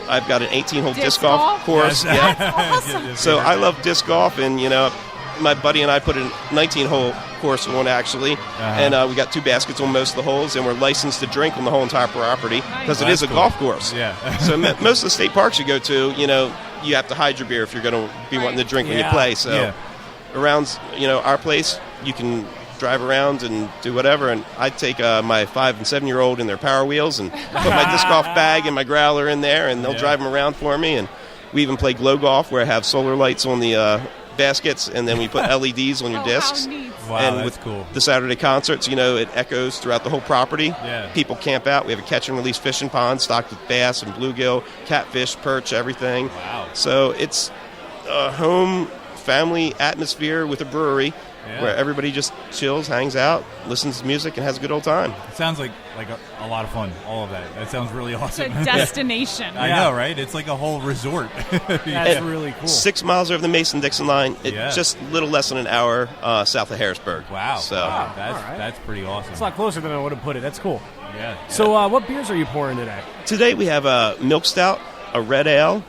I've got an 18-hole disc golf course. Yes. That's awesome. So I love disc golf, and my buddy and I put a 19-hole course on actually, and we got 2 baskets on most of the holes, and we're licensed to drink on the whole entire property because it is a golf course. Yeah. So most of the state parks you go to, you have to hide your beer if you're going to be wanting to drink when you play. So around our place, you can drive around and do whatever, and I take my 5 and 7-year-old in their Power Wheels and put my disc golf bag and my growler in there, and they'll drive them around for me. And we even play glow golf where I have solar lights on the baskets, and then we put LEDs on your discs. Wow, and that's with cool. the Saturday concerts, it echoes throughout the whole property. Yeah. People camp out. We have a catch and release fishing pond stocked with bass and bluegill, catfish, perch, everything. Wow. So it's a home family atmosphere with a brewery where everybody just chills, hangs out, listens to music, and has a good old time. It sounds like a lot of fun, all of that. That sounds really awesome. It's a destination. I know, right? It's like a whole resort. That's really cool. 6 miles over the Mason-Dixon line, just a little less than an hour south of Harrisburg. Wow. So That's pretty awesome. It's a lot closer than I would have put it. That's cool. Yeah. So what beers are you pouring today? Today we have a milk stout, a red ale.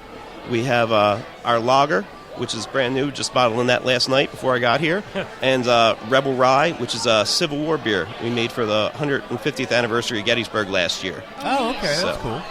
We have our lager, which is brand new, just bottling that last night before I got here, and Rebel Rye, which is a Civil War beer we made for the 150th anniversary of Gettysburg last year. Oh, okay, that's cool.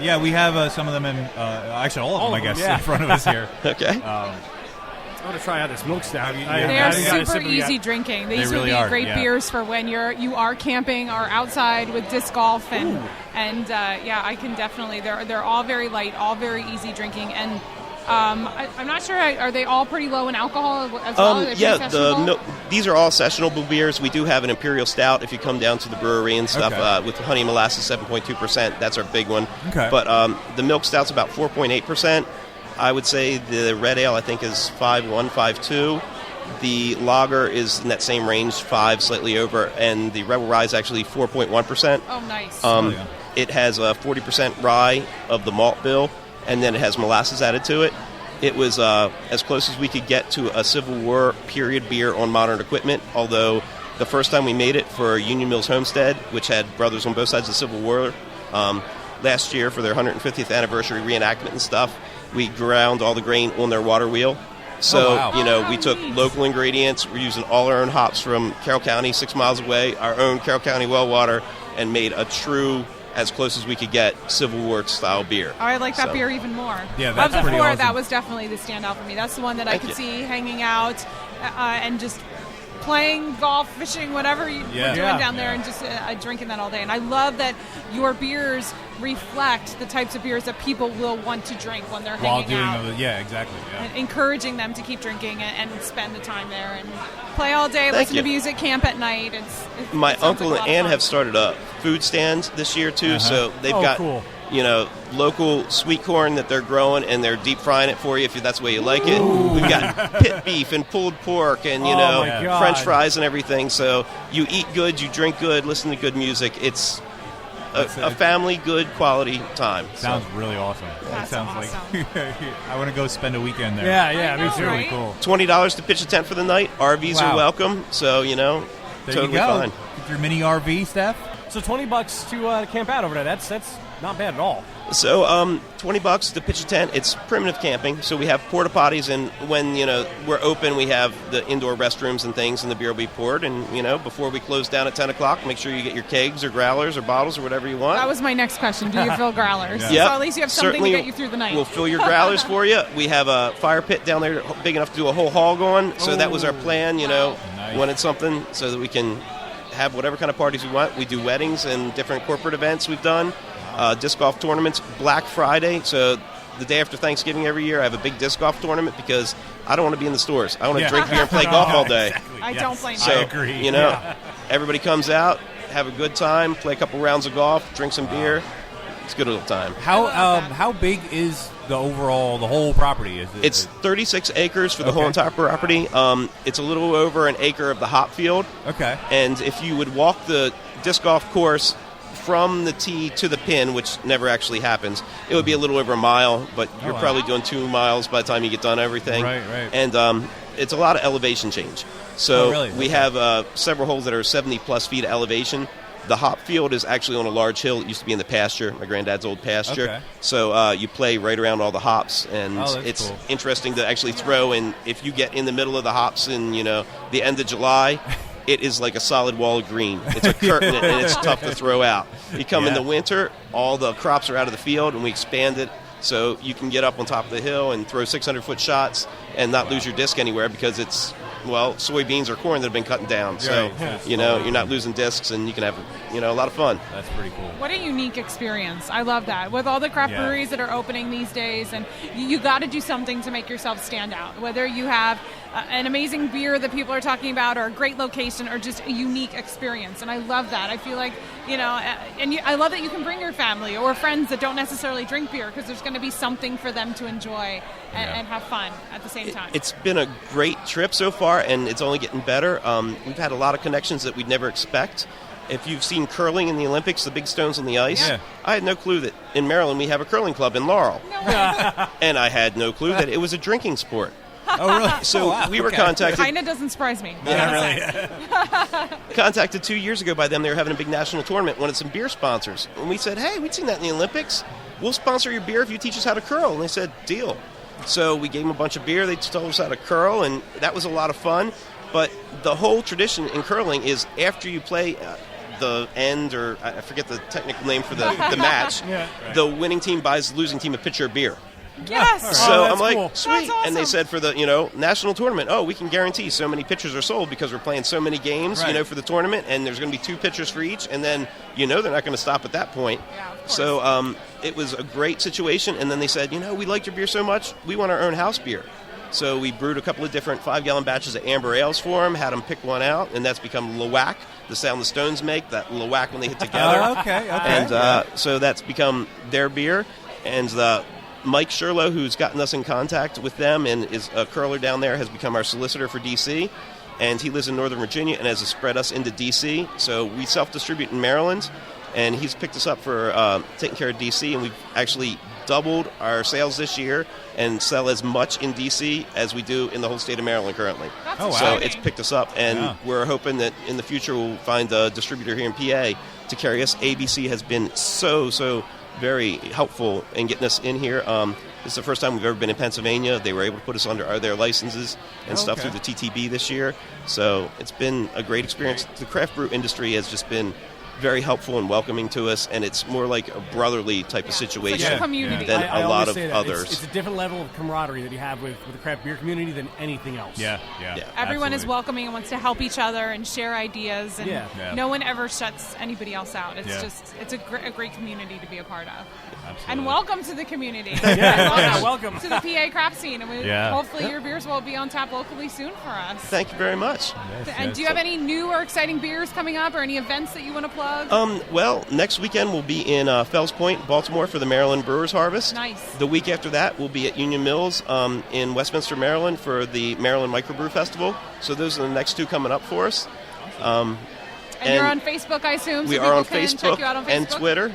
Yeah, we have some of them in, actually all of them, I guess, in front of us here. Okay. I want to try out this milk stout. They are super easy drinking. These would really be are, great beers for when you are camping or outside with disc golf, and I can definitely. They're all very light, all very easy drinking, and I'm not sure. Are they all pretty low in alcohol as well? Are they pretty sessionable? These are all sessionable beers. We do have an Imperial Stout if you come down to the brewery and stuff with honey molasses 7.2%. That's our big one. Okay. But the milk stout's about 4.8%. I would say the red ale I think is 5.1, 5.2. The lager is in that same range, 5, slightly over, and the Rebel Rye is actually 4.1%. Oh, nice. It has a 40% rye of the malt bill, and then it has molasses added to it. It was as close as we could get to a Civil War period beer on modern equipment, although the first time we made it for Union Mills Homestead, which had brothers on both sides of the Civil War, last year for their 150th anniversary reenactment and stuff, we ground all the grain on their water wheel. So, we took local ingredients. We're using all our own hops from Carroll County, 6 miles away, our own Carroll County well water, and made a true, as close as we could get, Civil War style beer. Oh, I like that beer even more. Yeah, that's pretty before, awesome. That was definitely the standout for me. That's the one that I could see hanging out and just playing golf, fishing, whatever we're doing down there, and just drinking that all day. And I love that your beers reflect the types of beers that people will want to drink when they're hanging out. Exactly. Yeah. And encouraging them to keep drinking and spend the time there and play all day, Thank listen you. to music, camp at night. My uncle and aunt have started a food stand this year too, so they've got cool. Local sweet corn that they're growing, and they're deep frying it for you if that's the way you like it. We've got pit beef and pulled pork and French fries and everything. So you eat good, you drink good, listen to good music. It's a family good quality time. Sounds really awesome. That's sounds awesome. like I want to go spend a weekend there. Yeah, me too. Really cool. $20 to pitch a tent for the night. RVs are welcome, so there totally you go. fine. Get your mini RV, Steph. So $20 to camp out over there. That's not bad at all. So $20 to pitch a tent. It's primitive camping, so we have porta potties, and when we're open, we have the indoor restrooms and things, and the beer will be poured. And before we close down at 10 o'clock, make sure you get your kegs or growlers or bottles or whatever you want. That was my next question. Do you fill growlers? Yep. So at least you have something Certainly, to get you through the night. We'll fill your growlers for you. We have a fire pit down there big enough to do a whole hog on. So that was our plan. Nice. Wanted something so that we can have whatever kind of parties we want. We do weddings and different corporate events we've done. Disc golf tournaments, Black Friday. So the day after Thanksgiving every year, I have a big disc golf tournament because I don't want to be in the stores. I want to drink beer and play golf all day. Exactly. I don't blame you. So, I agree. Everybody comes out, have a good time, play a couple rounds of golf, drink some beer. It's a good little time. How big is the whole property? It's 36 acres for the whole Okay. entire property. It's a little over an acre of the hop field. Okay. And if you would walk the disc golf course from the tee to the pin, which never actually happens, it would be a little over a mile, but you're wow. probably doing 2 miles by the time you get done everything. Right. And it's a lot of elevation change. So Oh, really? we Okay. have several holes that are 70-plus feet of elevation. The hop field is actually on a large hill. It used to be in the pasture, my granddad's old pasture. Okay. So you play right around all the hops, and Oh, that's it's cool. interesting to actually throw. And if you get in the middle of the hops in the end of July, it is like a solid wall of green. It's a curtain, and it's tough to throw out. You come in Yeah. the winter, all the crops are out of the field, and we expand it so you can get up on top of the hill and throw 600-foot shots and not lose your disc anywhere because it's, soybeans or corn that have been cut down. So, Right. you're not losing discs, and you can have, a lot of fun. That's pretty cool. What a unique experience. I love that. With all the craft Yeah. breweries that are opening these days, and you got to do something to make yourself stand out. Whether you have an amazing beer that people are talking about, or a great location, or just a unique experience. And I love that. I feel like, I love that you can bring your family or friends that don't necessarily drink beer, because there's going to be something for them to enjoy and have fun at the same time. It's been a great trip so far, and it's only getting better. We've had a lot of connections that we'd never expect. If you've seen curling in the Olympics, the big stones on the ice, Yeah. I had no clue that in Maryland we have a curling club in Laurel. And I had no clue that it was a drinking sport. Oh, really? So we were contacted. Kind of doesn't surprise me. Contacted 2 years ago by them. They were having a big national tournament, wanted some beer sponsors. And we said, hey, we'd seen that in the Olympics. We'll sponsor your beer if you teach us how to curl. And they said, deal. So we gave them a bunch of beer. They told us how to curl, and that was a lot of fun. But the whole tradition in curling is after you play the end, or I forget the technical name for the match, the winning team buys the losing team a pitcher of beer. Yes. So Oh, I'm like, cool. sweet. That's awesome. And they said for the, national tournament, we can guarantee so many pitchers are sold because we're playing so many games, Right. for the tournament, and there's going to be 2 pitchers for each, and then, they're not going to stop at that point. So it was a great situation, and then they said, we liked your beer so much, we want our own house beer. So we brewed a couple of different 5-gallon batches of amber ales for them, had them pick one out, and that's become Lawak, the sound the Stones make, that Lawak when they hit together. Okay. And so that's become their beer, and Mike Sherlow, who's gotten us in contact with them and is a curler down there, has become our solicitor for D.C., and he lives in Northern Virginia and has spread us into D.C., so we self-distribute in Maryland, and he's picked us up for taking care of D.C., and we've actually doubled our sales this year and sell as much in D.C. as we do in the whole state of Maryland currently. Oh, wow. So it's picked us up, and Yeah. we're hoping that in the future we'll find a distributor here in PA to carry us. ABC has been so very helpful in getting us in here. This is the first time we've ever been in Pennsylvania. They were able to put us under their licenses and stuff Okay. through the TTB this year. So it's been a great experience. The craft brew industry has just been very helpful and welcoming to us, and it's more like a brotherly type of situation than I a lot always of say that. others. It's a different level of camaraderie that you have with the craft beer community than anything else. Yeah. Everyone is welcoming and wants to help each other and share ideas, and Yeah. no one ever shuts anybody else out. It's Yeah. just a great community to be a part of. Absolutely. And welcome to the community. Yeah. And welcome to the PA craft scene. And Yeah. hopefully your beers will be on tap locally soon for us. Thank you very much. And do you have any new or exciting beers coming up, or any events that you want to plug? Well, next weekend we'll be in Fells Point, Baltimore for the Maryland Brewers Harvest. Nice. The week after that we'll be at Union Mills in Westminster, Maryland for the Maryland Microbrew Festival. So those are the next 2 coming up for us. And you're on Facebook, I assume? We so are on people can Facebook check you out on and Facebook? Twitter.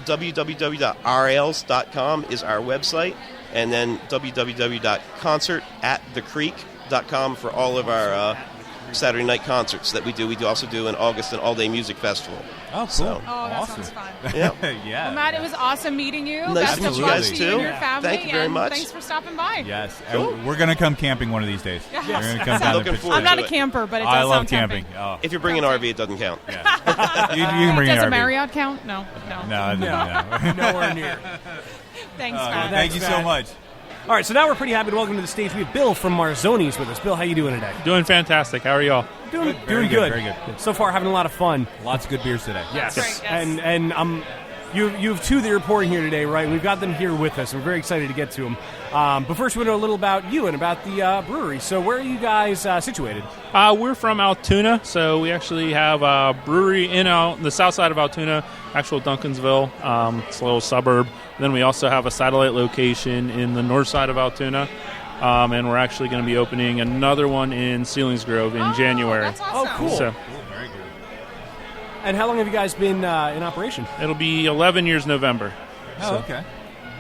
www.rales.com is our website, and then www.concertatthecreek.com for all of our Saturday night concerts that we do. We also do in August an all-day music festival. Oh, cool. So, that sounds fun. yeah. Yeah. Well, Matt, it was awesome meeting you. Nice Best to meet of you luck guys, to too. you and your family. Thank you very and much. Thanks for stopping by. Yes. Cool. And we're going to come camping one of these days. Yes. We're going to come down Looking and forward I'm not to a it. camper, but it does I love sound camping. tempting. Oh. If you're bringing an RV, it doesn't count. You can bring Does an a RV. Marriott count? No. No. Nowhere near. Thanks, Matt. Thank you so much. All right, so now we're pretty happy to welcome to the stage. We have Bill from Marzoni's with us. Bill, how you doing today? Doing fantastic. How are y'all? Doing Very good. Very good. So far, having a lot of fun. Lots of good beers today. Yes. That's right, yes. And I'm You have two that you're pouring here today, right? We've got them here with us. We're very excited to get to them. But first, we want to know a little about you and about the brewery. So where are you guys situated? We're from Altoona, so we actually have a brewery in the south side of Altoona, actual Duncansville. It's a little suburb. And then we also have a satellite location in the north side of Altoona. And we're actually going to be opening another one in Selinsgrove in January. That's awesome. Oh, cool. So, Very good. And how long have you guys been in operation? it'll be 11 years November. Oh, So- okay.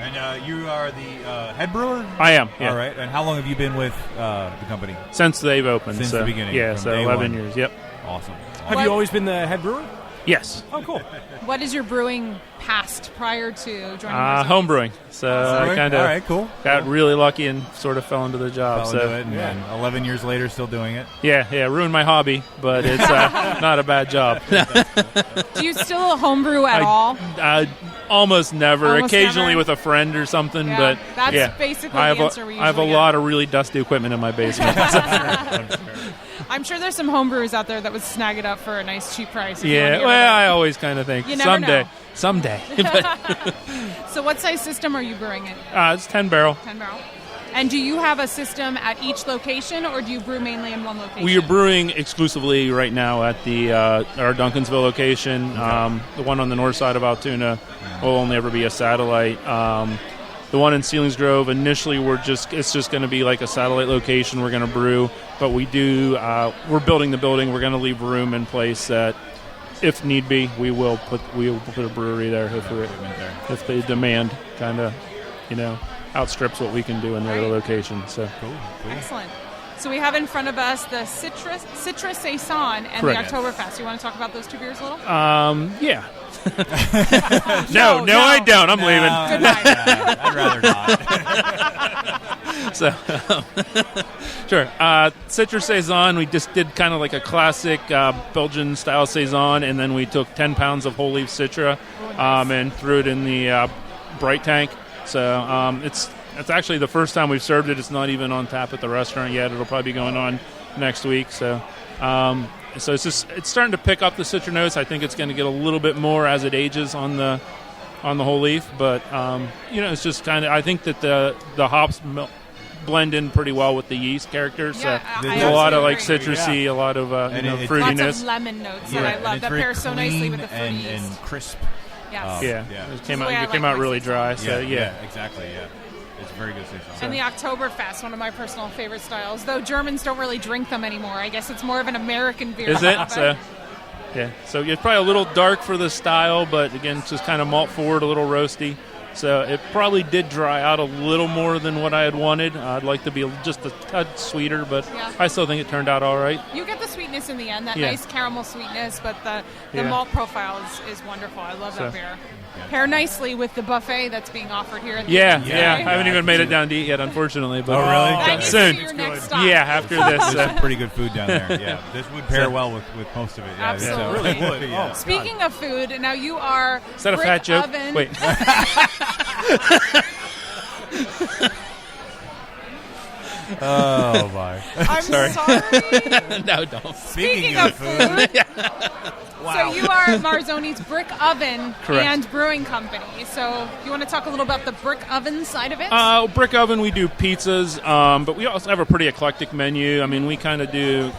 And you are the head brewer? I am, yeah. All right. And how long have you been with the company? Since they've opened. Since so, the beginning. Yeah, from so day 11 one. years, yep. Awesome. Have you always been the head brewer? Yes. Oh, cool. What is your brewing past prior to joining Marzoni? Home brewing. So I kind of All right, cool. got really lucky and sort of fell into the job. Fell so into it, and then 11 years later, still doing it. Yeah, ruined my hobby, but it's not a bad job. Do you still homebrew at all? Almost never. Almost Occasionally never? with a friend or something, Yeah, but that's yeah. basically I have the answer we I have a usually lot of really dusty equipment in my basement. I'm sure there's some homebrewers out there that would snag it up for a nice cheap price. if you wanna Yeah, get rid well, of it. I always kind of think You never know. someday. So what size system are you brewing in? It's 10 barrel. 10 barrel. And do you have a system at each location, or do you brew mainly in one location? We are brewing exclusively right now at the our Duncansville location. The one on the north side of Altoona will only ever be a satellite. The one in Selinsgrove, initially it's just going to be like a satellite location. We're going to brew, but we're building the building. We're going to leave room in place that, if need be, we will put a brewery there if the demand kind of outstrips what we can do in the other location. So cool. Excellent. So we have in front of us the Citrus Saison and Correct. the Oktoberfest. You want to talk about those two beers a little? Yeah. No, I don't. I'm leaving. Good night. I'd rather not. So, sure. Citrus Saison, we just did kind of like a classic Belgian-style Saison, and then we took 10 pounds of whole leaf Citra and threw it in the bright tank. So it's actually the first time we've served it. It's not even on tap at the restaurant yet. It'll probably be going on next week. So it's starting to pick up the Citra notes. I think it's going to get a little bit more as it ages on the whole leaf, but it's just kind of. I think that the hops blend in pretty well with the yeast characters. Yeah, so I there's a lot of like absolutely citrusy, a lot of fruitiness. Lots of lemon notes that I love. That pairs so nicely with the fruit yeast. And crisp. Yes. It came out really dry. So exactly. Yeah, it's a very good Saison. And the Oktoberfest, one of my personal favorite styles. Though Germans don't really drink them anymore. I guess it's more of an American beer. Is it? So it's probably a little dark for the style, but again, it's just kind of malt forward, a little roasty. So it probably did dry out a little more than what I had wanted. I'd like to be just a touch sweeter, but I still think it turned out all right. You get the sweetness in the end, that nice caramel sweetness, but the malt profile is wonderful. I love that beer. Pair nicely with the buffet that's being offered here. At the I haven't even made it down to eat yet, unfortunately. But really? Soon. Your next stop. Yeah, after this. There's some pretty good food down there. Yeah, this would pair well with most of it. Yeah, Absolutely. it really would. Yeah. Speaking of food, now you are Is that a brick fat joke? oven. Wait. Oh my! I'm sorry. No, don't. Speaking of food. So you are Marzoni's brick oven Correct. and brewing company. So you want to talk a little about the brick oven side of it? Brick oven, we do pizzas, but we also have a pretty eclectic menu. I mean, we kind of do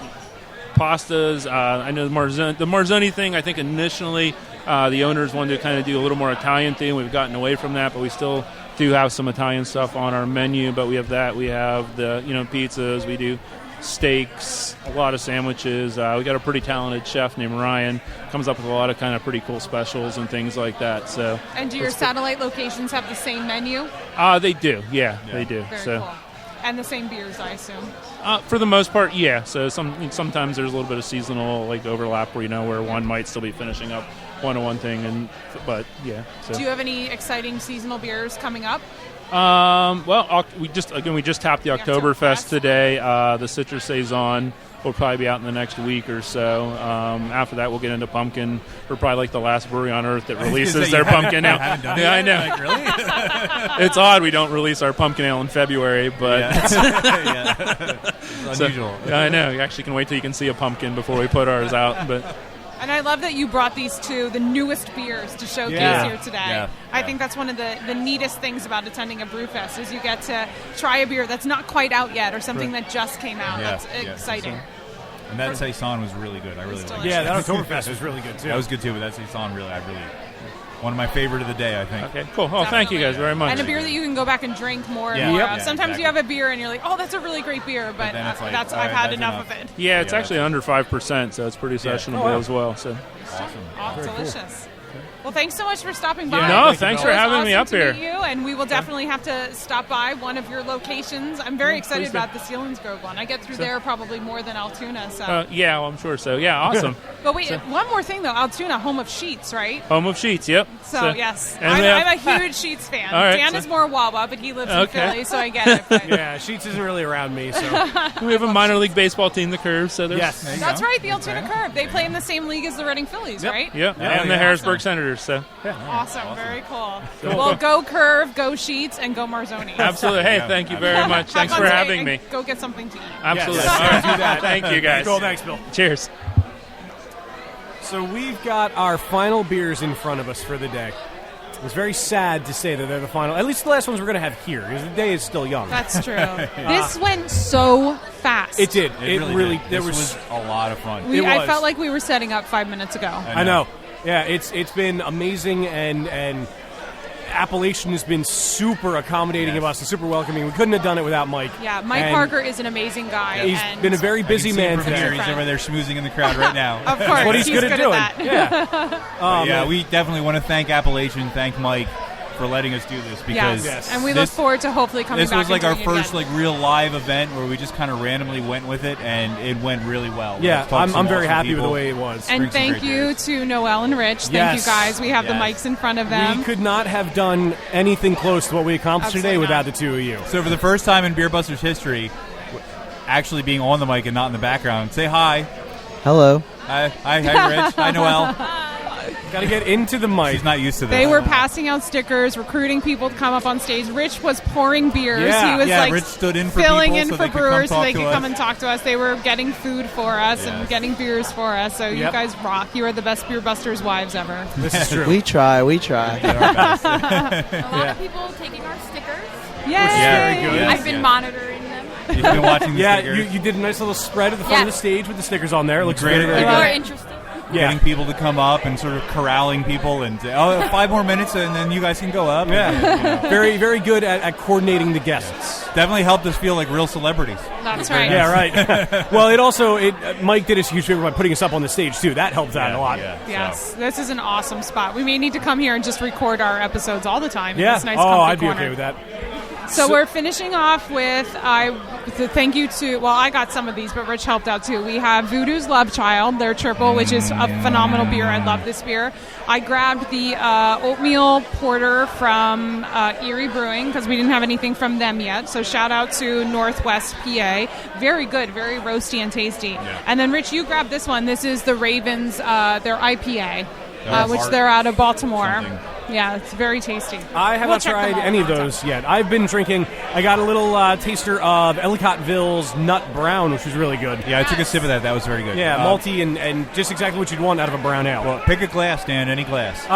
pastas. I know the Marzoni thing, I think initially the owners wanted to kind of do a little more Italian thing. We've gotten away from that, but we still do have some Italian stuff on our menu. But we have that. We have the pizzas. We do steaks, a lot of sandwiches. We got a pretty talented chef named Ryan. Comes up with a lot of kind of pretty cool specials and things like that. So. And do your satellite locations have the same menu? They do. Yeah, they do. Very so. cool. And the same beers, I assume. For the most part, yeah. So sometimes there's a little bit of seasonal where where one might still be finishing up one thing, but yeah. So. Do you have any exciting seasonal beers coming up? We just tapped the Oktoberfest today. The Citrus Saison will probably be out in the next week or so. After that, we'll get into pumpkin. We're probably like the last brewery on earth that releases their pumpkin ale. Yeah, I know. Like, really? It's odd we don't release our pumpkin ale in February, but it's unusual. I know. You actually can wait till you can see a pumpkin before we put ours out. But And I love that you brought these two, the newest beers, to showcase here today. Yeah. I think that's one of the neatest things about attending a brew fest is you get to try a beer that's not quite out yet or something that just came out. That's exciting. And that Saison was really good. I really liked it. Yeah, that Oktoberfest was really good too. That was good too, but that Saison one of my favorite of the day, I think. Okay, cool. Oh, thank you guys very much. And a beer that you can go back and drink more and more of. Sometimes you have a beer and you're like, oh, that's a really great beer, but I've had enough of it. Yeah, it's actually under 5%, so it's pretty sessionable as well. So awesome. Delicious. Well, thanks so much for stopping by. No, thanks for having me up to here. Meet you, and we will definitely have to stop by one of your locations. I'm very excited about the Selinsgrove one. I get through there probably more than Altoona. So. I'm sure so. Yeah, awesome. But wait, one more thing though. Altoona, home of Sheets, right? Home of Sheets, yep. So yes, I'm a huge Sheets fan. Right, Dan is more Wawa, but he lives in Philly, so I get it. But. Yeah, Sheets isn't really around me. So we have a minor league baseball team, the Curves. So that's right, the Altoona Curve. They play in the same league as the Reading Phillies, right? Yep, and the Harrisburg Senators. So awesome, very cool. Well, go Curve, go Sheets, and go Marzoni. Absolutely. Hey, thank you very much. Thanks for having me. Go get something to eat. Absolutely. Yes. All right. Do that. Thank you, guys. Cool. Thanks, Bill. Cheers. So we've got our final beers in front of us for the day. It was very sad to say that they're the final. At least the last ones we're going to have here, because the day is still young. That's true. This went so fast. It did. It really did. There this was a lot of fun. I felt like we were setting up 5 minutes ago. I know. Yeah, it's been amazing, and Appalachian has been super accommodating of us and super welcoming. We couldn't have done it without Mike. Yeah, Mike Parker is an amazing guy. He's been a very busy man today. He's over there schmoozing in the crowd right now. Of course, what he's good at doing. Yeah, we definitely want to thank Appalachian, thank Mike for letting us do this because and we look forward to hopefully coming back. This was like our and first real live event where we just kind of randomly went with it, and it went really well. Yeah, I'm very happy with the way it was. And thank you to Noel and Rich. Thank you guys. We have the mics in front of them. We could not have done anything close to what we accomplished today without the two of you. So for the first time in Beer Busters history, actually being on the mic and not in the background, say hi. Hello. Hi, Rich. Hi, Noel. Got to get into the mic. He's not used to this. They were passing out stickers, recruiting people to come up on stage. Rich was pouring beers. Yeah, he was Rich stood in for filling people in so for brewers so they could come and talk to us. They were getting food for us and getting beers for us. So you guys rock. You are the best Beer Busters wives ever. This is true. We try. A lot of people taking our stickers. Yay! Very good. I've been monitoring them. You've been watching the stickers. You did a nice little spread at the front of the stage with the stickers on there. It looks great. very, very People good. are interested. Getting people to come up and sort of corralling people and say, 5 more minutes and then you guys can go up. Yeah. Very, very good at coordinating the guests. Definitely helped us feel like real celebrities. That's right. Yeah, right. Well, Mike did us a huge favor by putting us up on the stage, too. That helped out a lot. Yes, this is an awesome spot. We may need to come here and just record our episodes all the time. Yeah. It's nice I'd be corner. okay with that. So we're finishing off with thank you to, well, I got some of these, but Rich helped out too. We have Voodoo's Love Child, their triple, which is a phenomenal beer. I love this beer. I grabbed the oatmeal porter from Erie Brewing because we didn't have anything from them yet. So shout out to Northwest PA. Very good, very roasty and tasty. Yeah. And then Rich, you grabbed this one. This is the Ravens, their IPA, which they're out of Baltimore. Something. Yeah, it's very tasty. I have not tried any of those yet. I've been drinking. I got a little taster of Ellicottville's Nut Brown, which was really good. Yeah, I took a sip of that. That was very good. Yeah, malty and just exactly what you'd want out of a brown ale. Well, pick a glass, Dan. Any glass.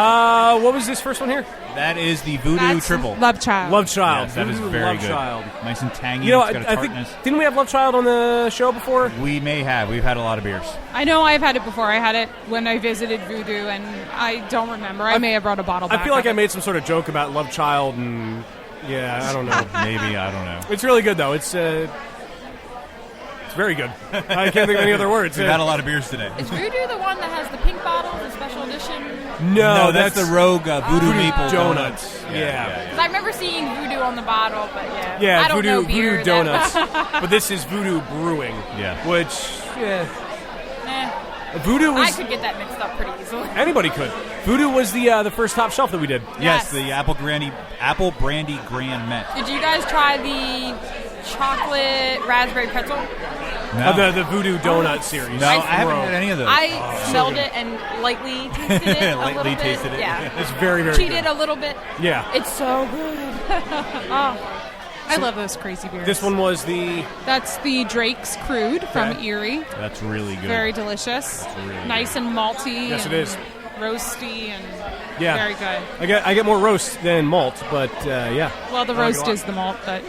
What was this first one here? That is the Voodoo Triple. Love Child. Love Child. Yes, that is very Love good. Child. Nice and tangy. You know, it's got a I think tartness. didn't we have Love Child on the show before? We may have. We've had a lot of beers. I know I've had it before. I had it when I visited Voodoo, and I don't remember. I may have brought a bottle back. I feel like I made some sort of joke about Love Child, and I don't know. Maybe, I don't know. It's really good, though. It's very good. I can't think of any other words. We've had a lot of beers today. Is Voodoo the one that has the pink bottle, the special edition? No, that's the Rogue Voodoo Maple Donuts. Yeah. Because I remember seeing Voodoo on the bottle, but Yeah, I don't know beer Voodoo Donuts. But this is Voodoo Brewing. Yeah. Which, Voodoo was... I could get that mixed up pretty easily. Anybody could. Voodoo was the first top shelf that we did. Yes, the Apple Brandy Grand Mint. Did you guys try the chocolate raspberry pretzel? No. The Voodoo Donut series. No, I haven't had any of those. I smelled it and lightly tasted it a little bit. tasted it. Yeah. It's very, very Cheated good. a little bit. Yeah. It's so good. I love those crazy beers. This one was That's the Drake's Crude from Okay. Erie. That's really good. Very delicious. really Nice and malty. Yes, and it is. Roasty and Yeah. very good. I get more roast than malt, but yeah. Well, the I like it a roast lot. is the malt, but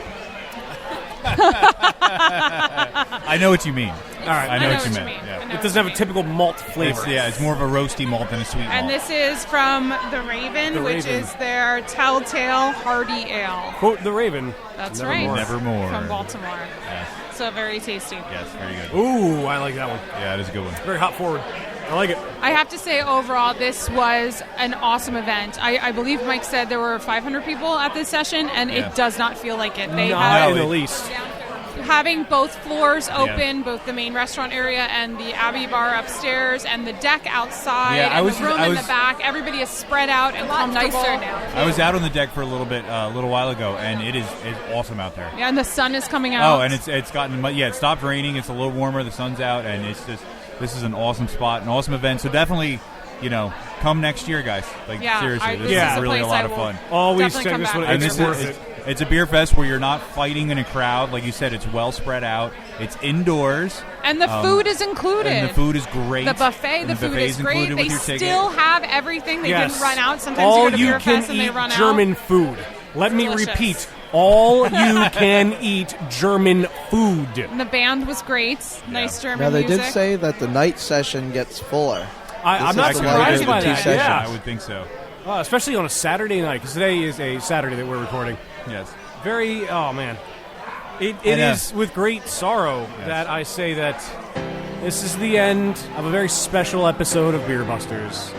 I know what you mean. All right, I know what you meant. Yeah. It doesn't have a typical malt flavor. It's more of a roasty malt than a sweet and malt. this is from the Raven, The which Raven. is their Telltale Hardy Ale. Quote the Raven. That's Nevermore. right. Nevermore. From Baltimore. Yes. So very tasty. Yes, very good. Ooh, I like that one. Yeah, it is a good one. Very hop forward. I like it. I have to say, overall, this was an awesome event. I believe Mike said there were 500 people at this session, and Yeah. it does not feel like it. They Not have in the least. having both floors open, both the main restaurant area and the Abbey Bar upstairs, and the deck outside, Yeah, and the room in the back. Everybody is spread out and comfortable. I was out on the deck for a little bit, a little while ago, and it's awesome out there. Yeah, and the sun is coming out. Oh, and it's gotten it stopped raining. It's a little warmer. The sun's out, and this is an awesome spot, an awesome event. So definitely, come next year, guys. Like Yeah, seriously, this this is is a really a place lot I of will fun. Always definitely come this back. one. And It's this worth is it. it's a beer fest where you're not fighting in a crowd. Like you said, it's well spread out. It's indoors. And the food is included. And the food is great. The buffet, And the food buffet's is great. included They with your ticket. still have everything. They Yes. didn't run out. Sometimes All you go to you Beer can Fest and they eat run German out. food. Let me Delicious. repeat. All you can eat German food. And the band was great. Nice German Now, they music. did say that the night session gets fuller. I'm This not is the surprised lighter of by the two that. sessions. Yeah, I would think so. Especially on a Saturday night, because today is a Saturday that we're recording. Yes. Very. Oh man, it I know. is with great sorrow that I say that this is the end of a very special episode of Beer Busters.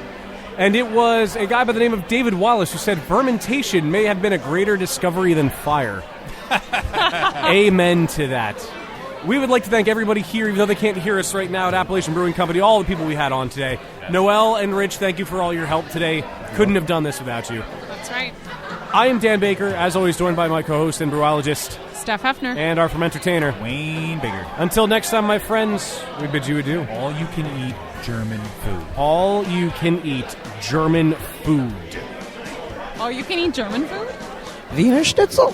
And it was a guy by the name of David Wallace who said fermentation may have been a greater discovery than fire. Amen to that. We would like to thank everybody here, even though they can't hear us right now at Appalachian Brewing Company, all the people we had on today. Noel and Rich, thank you for all your help today. Couldn't have done this without you. That's right. I am Dan Baker, as always, joined by my co-host and brewologist, Steph Hefner. and our fermentertainer, Wayne Bigger. Until next time, my friends, we bid you adieu. All you can eat German food. All you can eat German food. Oh, you can eat German food? Wiener Schnitzel?